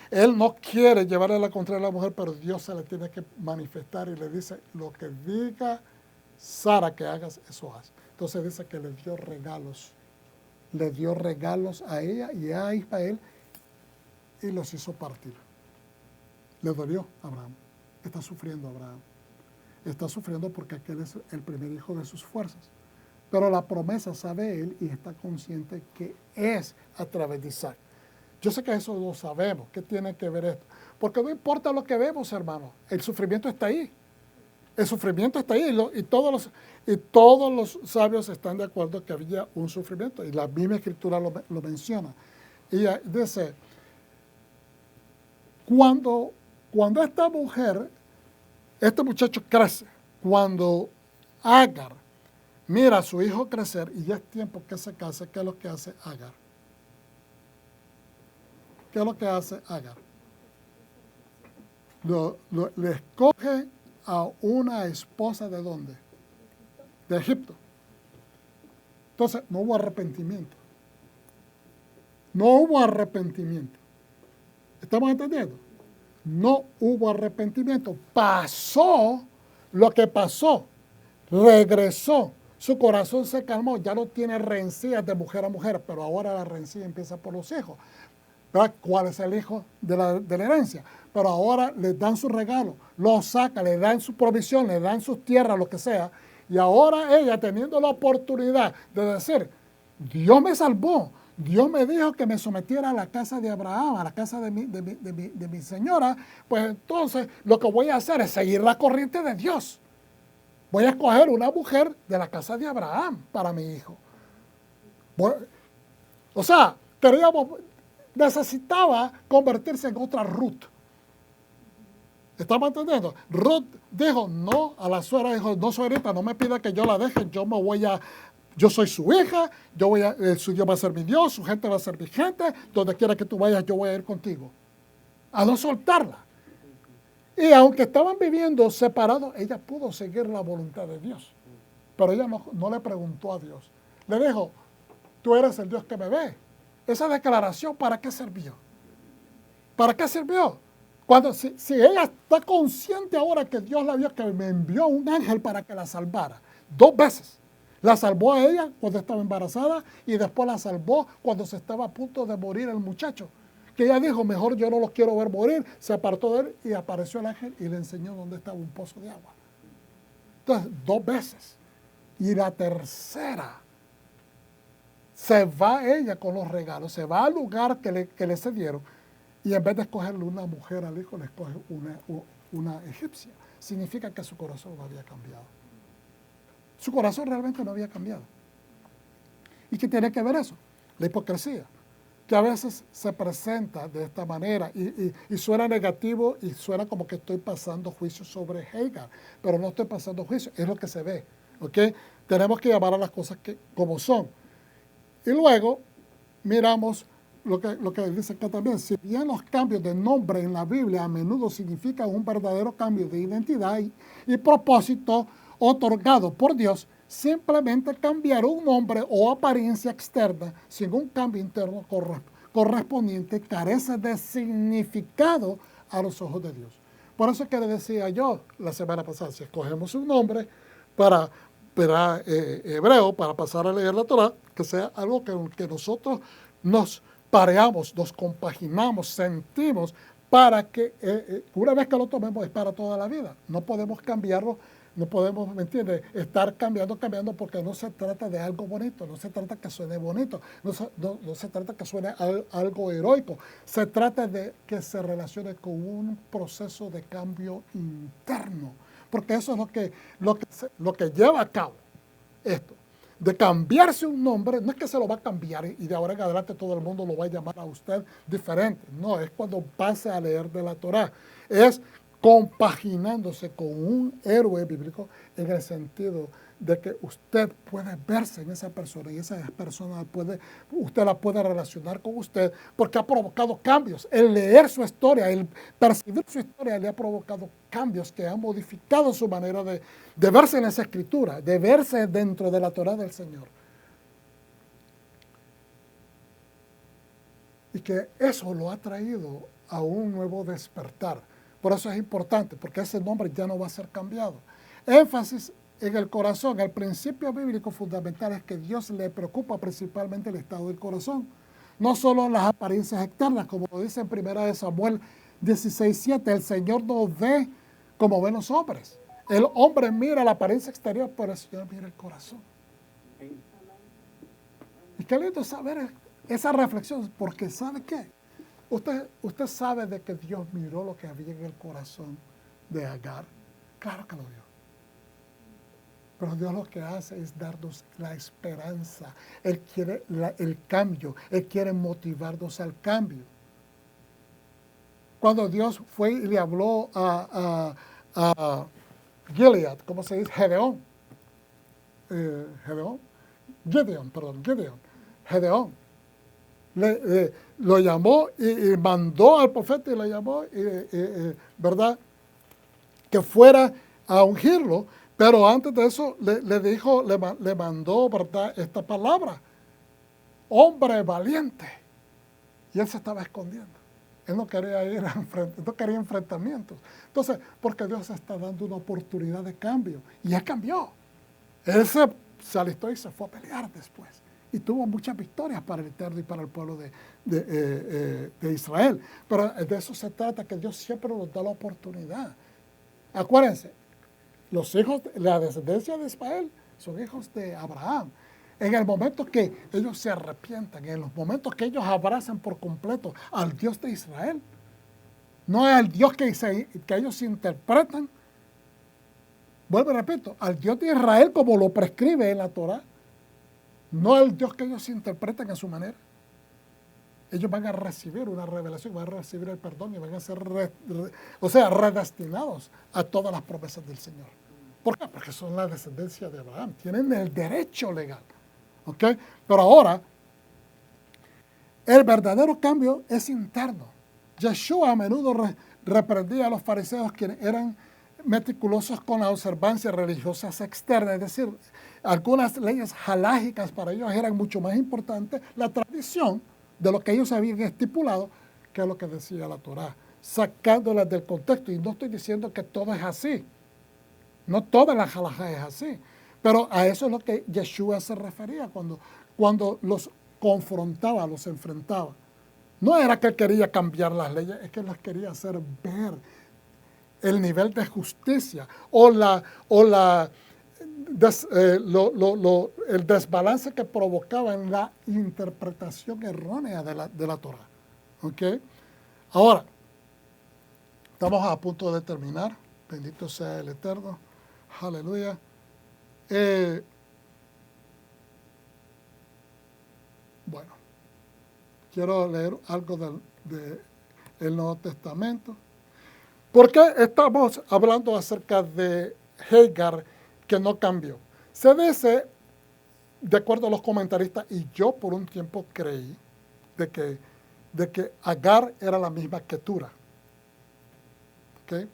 Él no quiere llevarle la contraria a la mujer, pero Dios se le tiene que manifestar y le dice, lo que diga Sara que hagas, eso haz. Entonces dice que le dio regalos a ella y a Ismael y los hizo partir. Le dolió a Abraham. Está sufriendo Abraham. Está sufriendo porque aquel es el primer hijo de sus fuerzas. Pero la promesa sabe él y está consciente que es a través de Isaac. Yo sé que eso lo sabemos. ¿Qué tiene que ver esto? Porque no importa lo que vemos, hermano. El sufrimiento está ahí. El sufrimiento está ahí y todos los sabios están de acuerdo que había un sufrimiento y la misma escritura lo menciona. Y dice, cuando esta mujer, este muchacho crece, cuando Agar mira a su hijo crecer y ya es tiempo que se case, ¿qué es lo que hace Agar? ¿Qué es lo que hace Agar? Le escoge a una esposa ¿de dónde? de Egipto. Entonces, no hubo arrepentimiento. No hubo arrepentimiento. ¿Estamos entendiendo? No hubo arrepentimiento. Pasó lo que pasó. Regresó. Su corazón se calmó. Ya no tiene rencillas de mujer a mujer, pero ahora la rencilla empieza por los hijos. ¿Verdad? ¿Cuál es el hijo de la herencia? Pero ahora le dan su regalo, lo saca, le dan su provisión, le dan sus tierras, lo que sea. Y ahora ella, teniendo la oportunidad de decir, Dios me salvó, Dios me dijo que me sometiera a la casa de Abraham, a la casa de mi señora, pues entonces lo que voy a hacer es seguir la corriente de Dios. Voy a escoger una mujer de la casa de Abraham para mi hijo. O sea, necesitaba convertirse en otra Ruth. ¿Estamos entendiendo? Ruth dijo no a la suegra, dijo, no, suegrita, no me pida que yo la deje, yo soy su hija, su Dios va a ser mi Dios, su gente va a ser mi gente, donde quiera que tú vayas yo voy a ir contigo. A no soltarla. Y aunque estaban viviendo separados, ella pudo seguir la voluntad de Dios. Pero ella no le preguntó a Dios. Le dijo, tú eres el Dios que me ve. Esa declaración, ¿para qué sirvió? ¿Para qué sirvió? Si ella está consciente ahora que Dios la vio, que me envió un ángel para que la salvara, 2 veces. La salvó a ella cuando estaba embarazada y después la salvó cuando se estaba a punto de morir el muchacho. Que ella dijo, mejor yo no lo quiero ver morir. Se apartó de él y apareció el ángel y le enseñó dónde estaba un pozo de agua. Entonces, 2 veces. Y la tercera, se va ella con los regalos, se va al lugar que le cedieron y en vez de escogerle una mujer al hijo, le escoge una egipcia. Significa que su corazón no había cambiado. Su corazón realmente no había cambiado. ¿Y qué tiene que ver eso? La hipocresía, que a veces se presenta de esta manera y suena negativo y suena como que estoy pasando juicio sobre Hagar, pero no estoy pasando juicio, es lo que se ve. ¿Ok? Tenemos que llamar a las cosas como son. Y luego miramos lo que dice acá también. Si bien los cambios de nombre en la Biblia a menudo significan un verdadero cambio de identidad y propósito otorgado por Dios, simplemente cambiar un nombre o apariencia externa sin un cambio interno correspondiente carece de significado a los ojos de Dios. Por eso es que le decía yo la semana pasada, si escogemos un nombre para hebreo, para pasar a leer la Torah, que sea algo que nosotros nos pareamos, nos compaginamos, sentimos, para que una vez que lo tomemos es para toda la vida. No podemos cambiarlo, no podemos, ¿me entiendes?, estar cambiando, porque no se trata de algo bonito, no se trata que suene bonito, no se trata que suene algo heroico, se trata de que se relacione con un proceso de cambio interno. Porque eso es lo que lleva a cabo esto. De cambiarse un nombre, no es que se lo va a cambiar y de ahora en adelante todo el mundo lo va a llamar a usted diferente. No, es cuando pase a leer de la Torah. Es compaginándose con un héroe bíblico en el sentido de que usted puede verse en esa persona y esa persona usted la puede relacionar con usted porque ha provocado cambios. El leer su historia, el percibir su historia le ha provocado cambios que han modificado su manera de verse en esa escritura, de verse dentro de la Torah del Señor. Y que eso lo ha traído a un nuevo despertar. Por eso es importante, porque ese nombre ya no va a ser cambiado. Énfasis en el corazón. El principio bíblico fundamental es que Dios le preocupa principalmente el estado del corazón. No solo las apariencias externas, como lo dice en 1 Samuel 16:7, el Señor no ve como ven los hombres. El hombre mira la apariencia exterior, pero el Señor mira el corazón. Y qué lindo saber esa reflexión, porque ¿sabe qué? Usted sabe de que Dios miró lo que había en el corazón de Agar. Claro que lo vio. Pero Dios lo que hace es darnos la esperanza. Él quiere el cambio. Él quiere motivarnos al cambio. Cuando Dios fue y le habló a Gilead, ¿cómo se dice? Gedeón. Gedeón. Lo llamó y mandó al profeta y lo llamó, ¿verdad?, que fuera a ungirlo. Pero antes de eso le mandó, ¿verdad?, esta palabra. Hombre valiente. Y él se estaba escondiendo. Él no quería no quería enfrentamientos. Entonces, porque Dios está dando una oportunidad de cambio. Y él cambió. Él se alistó y se fue a pelear después. Y tuvo muchas victorias para el Eterno y para el pueblo de Israel. Pero de eso se trata, que Dios siempre nos da la oportunidad. Acuérdense, los hijos, la descendencia de Ismael son hijos de Abraham. En el momento que ellos se arrepientan, en los momentos que ellos abrazan por completo al Dios de Israel, no es al Dios que ellos interpretan, vuelvo y repito, al Dios de Israel como lo prescribe en la Torah, no al Dios que ellos interpretan a su manera. Ellos van a recibir una revelación, van a recibir el perdón y van a ser redestinados a todas las promesas del Señor. ¿Por qué? Porque son la descendencia de Abraham, tienen el derecho legal. ¿Ok? Pero ahora, el verdadero cambio es interno. Yeshua a menudo reprendía a los fariseos quienes eran meticulosos con las observancias religiosas externas, es decir, algunas leyes halágicas para ellos eran mucho más importantes, la tradición de lo que ellos habían estipulado, que es lo que decía la Torá, sacándolas del contexto. Y no estoy diciendo que todo es así, no toda la halajá es así, pero a eso es lo que Yeshua se refería cuando los confrontaba, los enfrentaba. No era que él quería cambiar las leyes, es que las quería hacer ver el nivel de justicia el desbalance que provocaba en la interpretación errónea de la Torah. ¿Okay? Ahora, estamos a punto de terminar. Bendito sea el Eterno. Aleluya. Bueno, quiero leer algo del Nuevo Testamento. ¿Por qué estamos hablando acerca de Hagar que no cambió? Se dice, de acuerdo a los comentaristas, y yo por un tiempo creí, de que Agar era la misma Ketura. ¿Okay?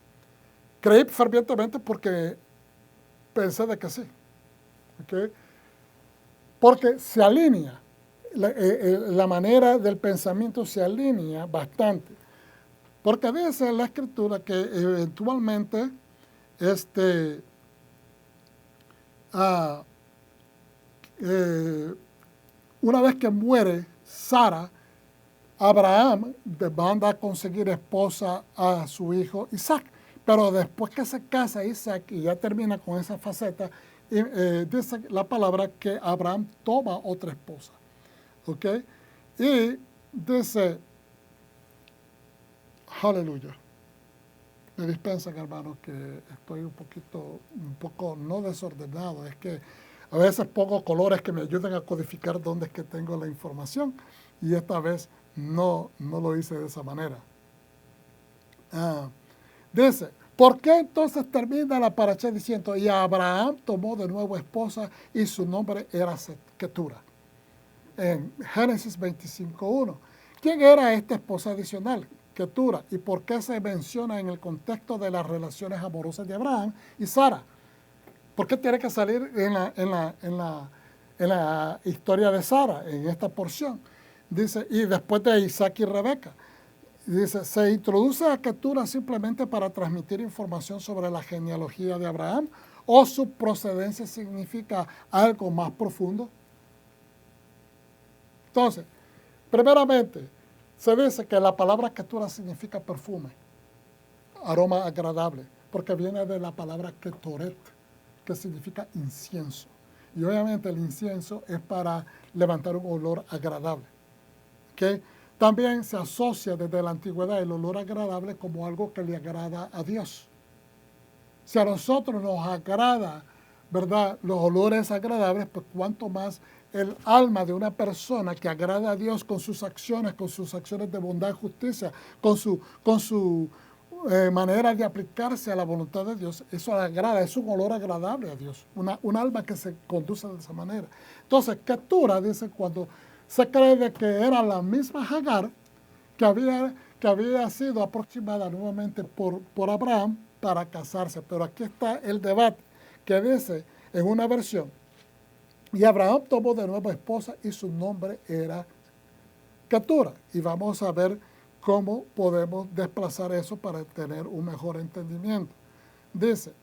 Creí fervientemente porque pensé de que sí. ¿Okay? Porque se alinea, la manera del pensamiento se alinea bastante. Porque dice en la Escritura que eventualmente una vez que muere Sara, Abraham manda a conseguir esposa a su hijo Isaac. Pero después que se casa Isaac y ya termina con esa faceta, dice la palabra que Abraham toma otra esposa. ¿Ok? Y dice, aleluya. Me dispensan, hermanos, que estoy un poco no desordenado. Es que a veces pongo colores que me ayudan a codificar dónde es que tengo la información. Y esta vez no lo hice de esa manera. Dice, ¿por qué entonces termina la paracha diciendo, y Abraham tomó de nuevo esposa y su nombre era Ketura? En Génesis 25:1. ¿Quién era esta esposa adicional? Ketura. ¿Y por qué se menciona en el contexto de las relaciones amorosas de Abraham y Sara? ¿Por qué tiene que salir en la historia de Sara, en esta porción? Dice, y después de Isaac y Rebeca. Dice, se introduce a Ketura simplemente para transmitir información sobre la genealogía de Abraham, o su procedencia significa algo más profundo. Entonces, primeramente, se dice que la palabra Ketura significa perfume, aroma agradable, porque viene de la palabra Ketoret, que significa incienso. Y obviamente el incienso es para levantar un olor agradable. ¿Okay? También se asocia desde la antigüedad el olor agradable como algo que le agrada a Dios. Si a nosotros nos agrada, ¿verdad?, los olores agradables, pues cuánto más el alma de una persona que agrada a Dios con sus acciones de bondad y justicia, con su manera de aplicarse a la voluntad de Dios, eso agrada, es un olor agradable a Dios, un alma que se conduce de esa manera. Entonces, Ketura dice cuando se cree de que era la misma Hagar que había sido aproximada nuevamente por Abraham para casarse. Pero aquí está el debate. que dice en una versión, y Abraham tomó de nuevo esposa y su nombre era Ketura. Y vamos a ver cómo podemos desplazar eso para tener un mejor entendimiento. Dice,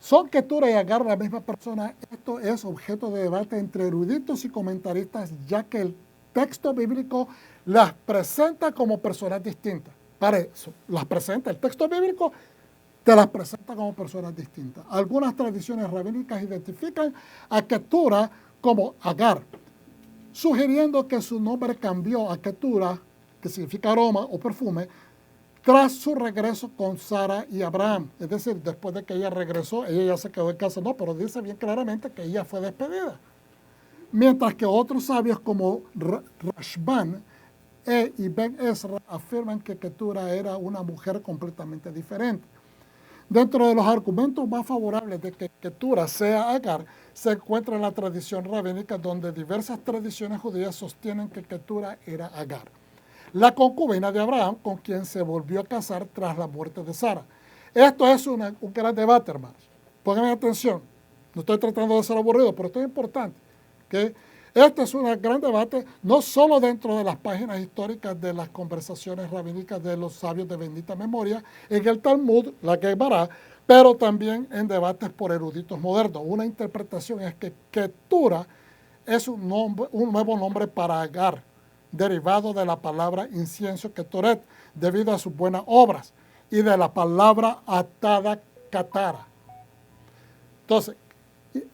¿son Ketura y Agar la misma persona? Esto es objeto de debate entre eruditos y comentaristas, ya que el texto bíblico las presenta como personas distintas. Para eso, las presenta, el texto bíblico te las presenta como personas distintas. Algunas tradiciones rabínicas identifican a Ketura como Agar, sugiriendo que su nombre cambió a Ketura, que significa aroma o perfume, tras su regreso con Sara y Abraham. Es decir, después de que ella regresó, ella ya se quedó en casa, no, pero dice bien claramente que ella fue despedida. Mientras que otros sabios como Rashban y Ben Ezra afirman que Ketura era una mujer completamente diferente. Dentro de los argumentos más favorables de que Ketura sea Agar, se encuentra la tradición rabínica, donde diversas tradiciones judías sostienen que Ketura era Agar, la concubina de Abraham, con quien se volvió a casar tras la muerte de Sara. Esto es un gran debate, hermanos. Pónganme atención. No estoy tratando de ser aburrido, pero esto es importante. ¿Okay? Este es un gran debate, no solo dentro de las páginas históricas de las conversaciones rabínicas de los sabios de bendita memoria, en el Talmud, la Gemara, pero también en debates por eruditos modernos. Una interpretación es que Ketura es un nuevo nombre para Agar, derivado de la palabra incienso Ketoret, debido a sus buenas obras, y de la palabra atada Katara. Entonces,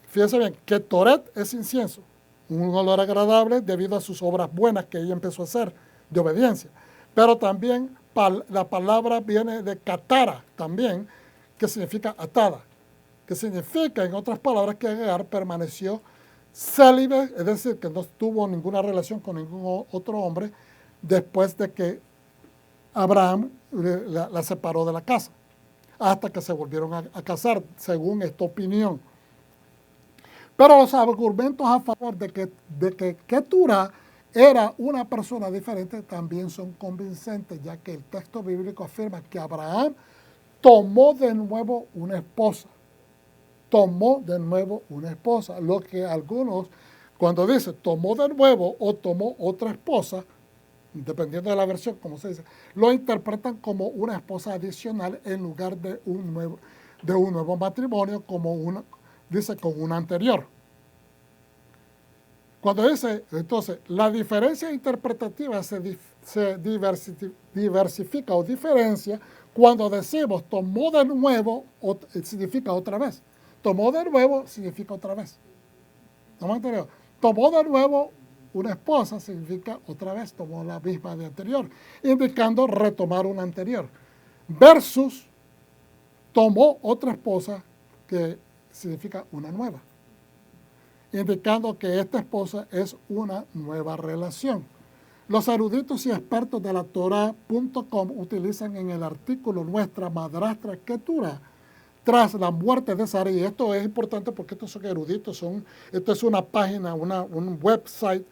fíjense bien, Ketoret es incienso, un olor agradable debido a sus obras buenas que ella empezó a hacer de obediencia. Pero también la palabra viene de Katara también, que significa atada, que significa, en otras palabras, que Agar permaneció célibe, es decir, que no tuvo ninguna relación con ningún otro hombre después de que Abraham la separó de la casa, hasta que se volvieron a casar, según esta opinión. Pero los argumentos a favor de que Ketura era una persona diferente también son convincentes, ya que el texto bíblico afirma que Abraham tomó de nuevo una esposa. Tomó de nuevo una esposa. Lo que algunos, cuando dice tomó de nuevo o tomó otra esposa, dependiendo de la versión, como se dice, lo interpretan como una esposa adicional en lugar de un nuevo matrimonio, como dice con una anterior. Cuando dice, entonces, la diferencia interpretativa se diversifica o diferencia cuando decimos tomó de nuevo, significa otra vez. Tomó de nuevo significa otra vez. ¿No me entendió? Tomó de nuevo una esposa significa otra vez, tomó la misma de anterior, indicando retomar una anterior. Versus tomó otra esposa que significa una nueva, indicando que esta esposa es una nueva relación. Los eruditos y expertos de la Torah.com utilizan en el artículo nuestra madrastra Ketura tras la muerte de Sara, y esto es importante porque estos son eruditos, esto es una página, un website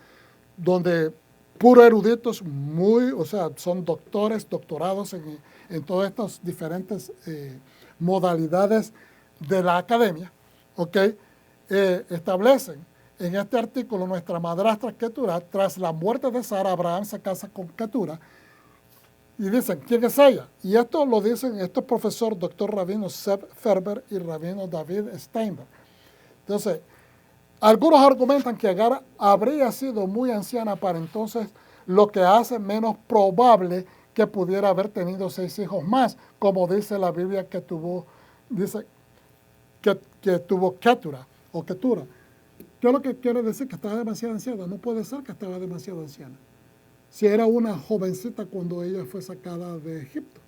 donde puros eruditos son doctorados en todas estas diferentes modalidades de la academia, ¿ok? Establecen en este artículo nuestra madrastra Ketura, tras la muerte de Sara, Abraham se casa con Ketura, y dicen, ¿quién es ella? Y esto lo dicen estos profesor, doctor rabino Seb Ferber y rabino David Steinberg. Entonces, algunos argumentan que Agar habría sido muy anciana para entonces, lo que hace menos probable que pudiera haber tenido 6 hijos más, como dice la Biblia que tuvo Ketura o Ketura. Yo lo que quiero decir que estaba demasiado anciana. No puede ser que estaba demasiado anciana. Si era una jovencita cuando ella fue sacada de Egipto,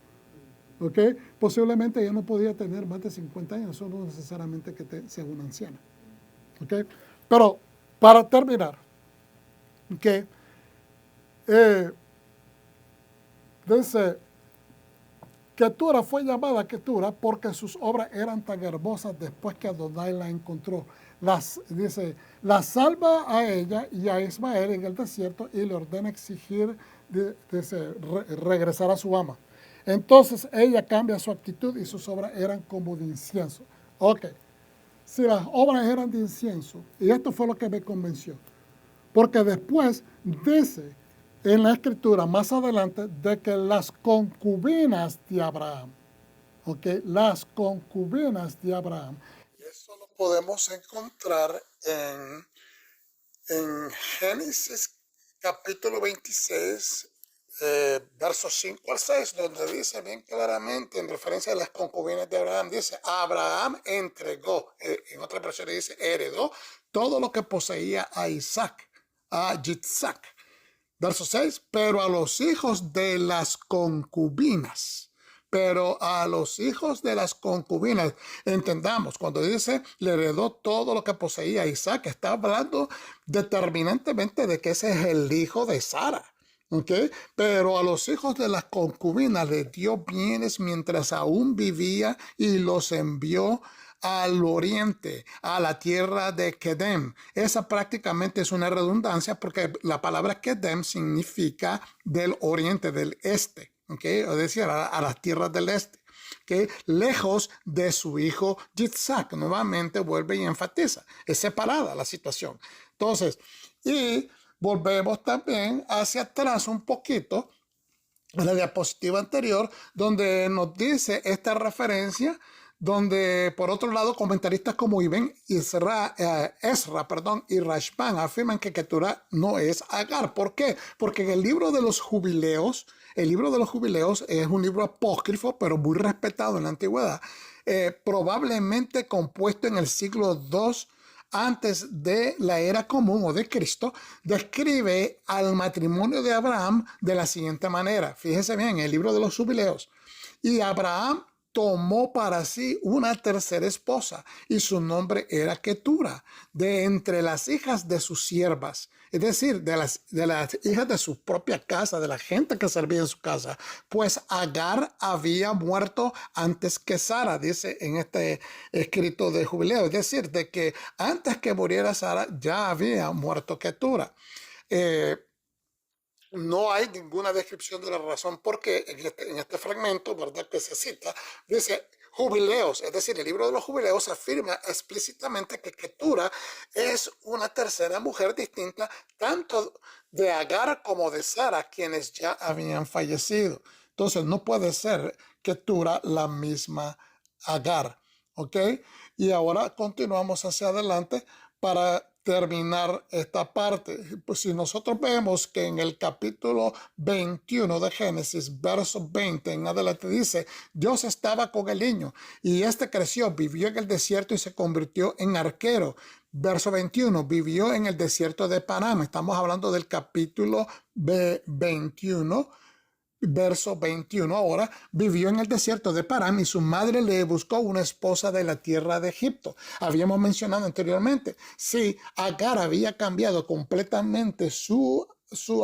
¿ok? Posiblemente ella no podía tener más de 50 años, eso no necesariamente que sea una anciana, ¿ok? Pero para terminar, ¿okay? Dice, Ketura fue llamada Ketura porque sus obras eran tan hermosas después que Adonai la encontró. Dice, la salva a ella y a Ismael en el desierto y le ordena exigir, regresar a su ama. Entonces ella cambia su actitud y sus obras eran como de incienso. Ok, si las obras eran de incienso, y esto fue lo que me convenció, porque después dice en la escritura más adelante de que las concubinas de Abraham, ¿ok? Las concubinas de Abraham. Y eso lo podemos encontrar en Génesis capítulo 26, versos 5 al 6, donde dice bien claramente, en referencia a las concubinas de Abraham, dice, Abraham entregó, en otra versión dice, heredó todo lo que poseía a Isaac, a Yitzhak. Verso 6, pero a los hijos de las concubinas. Pero a los hijos de las concubinas, entendamos, cuando dice le heredó todo lo que poseía Isaac, está hablando determinantemente de que ese es el hijo de Sara. ¿Okay? Pero a los hijos de las concubinas le dio bienes mientras aún vivía y los envió al oriente, a la tierra de Kedem. Esa prácticamente es una redundancia porque la palabra Kedem significa del oriente, del este, ¿okay? Es decir, a las tierras del este. Que lejos de su hijo Yitzhak, nuevamente vuelve y enfatiza, es separada la situación. Entonces, y volvemos también hacia atrás un poquito, a la diapositiva anterior, donde nos dice esta referencia, donde por otro lado comentaristas como Ibn Ezra y Rashban afirman que Keturah no es Agar. ¿Por qué? Porque en el libro de los jubileos, es un libro apócrifo, pero muy respetado en la antigüedad, probablemente compuesto en el siglo II antes de la era común o de Cristo, describe al matrimonio de Abraham de la siguiente manera. Fíjense bien, en el libro de los jubileos. Y Abraham tomó para sí una tercera esposa, y su nombre era Ketura, de entre las hijas de sus siervas, es decir, de las hijas de su propia casa, de la gente que servía en su casa, pues Agar había muerto antes que Sara, dice en este escrito de jubileo, es decir, de que antes que muriera Sara ya había muerto Ketura. No hay ninguna descripción de la razón por qué en este fragmento, ¿verdad?, que se cita, dice jubileos, es decir, el libro de los jubileos afirma explícitamente que Ketura es una tercera mujer distinta tanto de Agar como de Sara, quienes ya habían fallecido. Entonces no puede ser Ketura la misma Agar, ¿ok? Y ahora continuamos hacia adelante para terminar esta parte. Pues si nosotros vemos que en el capítulo 21 de Génesis, verso 20 en adelante dice, Dios estaba con el niño y este creció, vivió en el desierto y se convirtió en arquero. Verso 21, vivió en el desierto de Param. Estamos hablando del capítulo 21. Verso 21 ahora, vivió en el desierto de Param y su madre le buscó una esposa de la tierra de Egipto. Habíamos mencionado anteriormente, sí, Agar había cambiado completamente su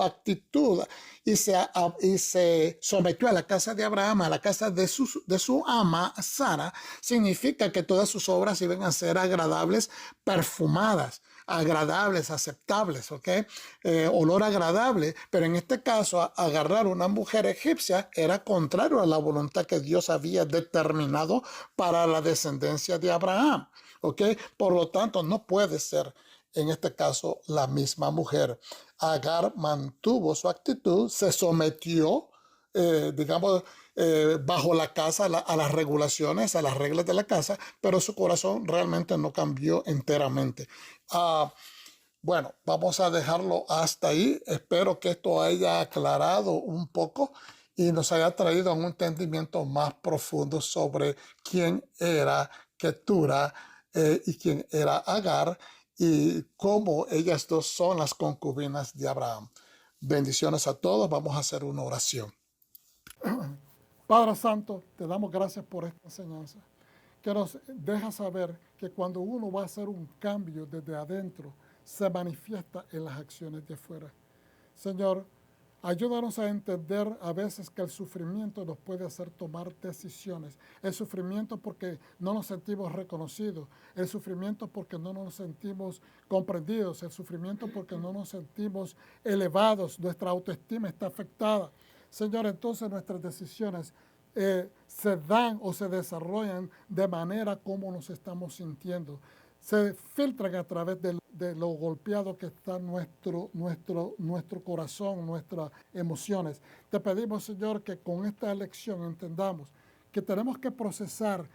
actitud y se sometió a la casa de Abraham, a la casa de su ama Sara, significa que todas sus obras iban a ser agradables, perfumadas, agradables, aceptables, ¿ok? Olor agradable, pero en este caso agarrar una mujer egipcia era contrario a la voluntad que Dios había determinado para la descendencia de Abraham, ¿ok? Por lo tanto, no puede ser en este caso la misma mujer. Agar mantuvo su actitud, se sometió, digamos, bajo la casa, a las regulaciones, a las reglas de la casa, pero su corazón realmente no cambió enteramente. Bueno, vamos a dejarlo hasta ahí. Espero que esto haya aclarado un poco y nos haya traído a un entendimiento más profundo sobre quién era Ketura y quién era Agar y cómo ellas dos son las concubinas de Abraham. Bendiciones a todos. Vamos a hacer una oración. Padre Santo, te damos gracias por esta enseñanza, que nos deja saber que cuando uno va a hacer un cambio desde adentro, se manifiesta en las acciones de afuera. Señor, ayúdanos a entender a veces que el sufrimiento nos puede hacer tomar decisiones. El sufrimiento porque no nos sentimos reconocidos. El sufrimiento porque no nos sentimos comprendidos. El sufrimiento porque no nos sentimos elevados. Nuestra autoestima está afectada. Señor, entonces nuestras decisiones se dan o se desarrollan de manera como nos estamos sintiendo. Se filtran a través de lo golpeado que está nuestro corazón, nuestras emociones. Te pedimos, Señor, que con esta lección entendamos que tenemos que procesar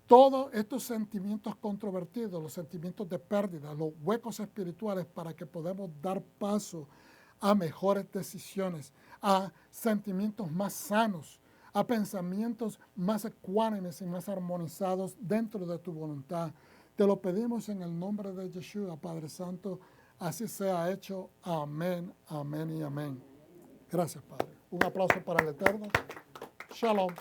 todos estos sentimientos controvertidos, los sentimientos de pérdida, los huecos espirituales, para que podamos dar paso a mejores decisiones, a sentimientos más sanos, a pensamientos más ecuánimes y más armonizados dentro de tu voluntad. Te lo pedimos en el nombre de Yeshua, Padre Santo, así sea hecho. Amén, amén y amén. Gracias, Padre. Un aplauso para el Eterno. Shalom.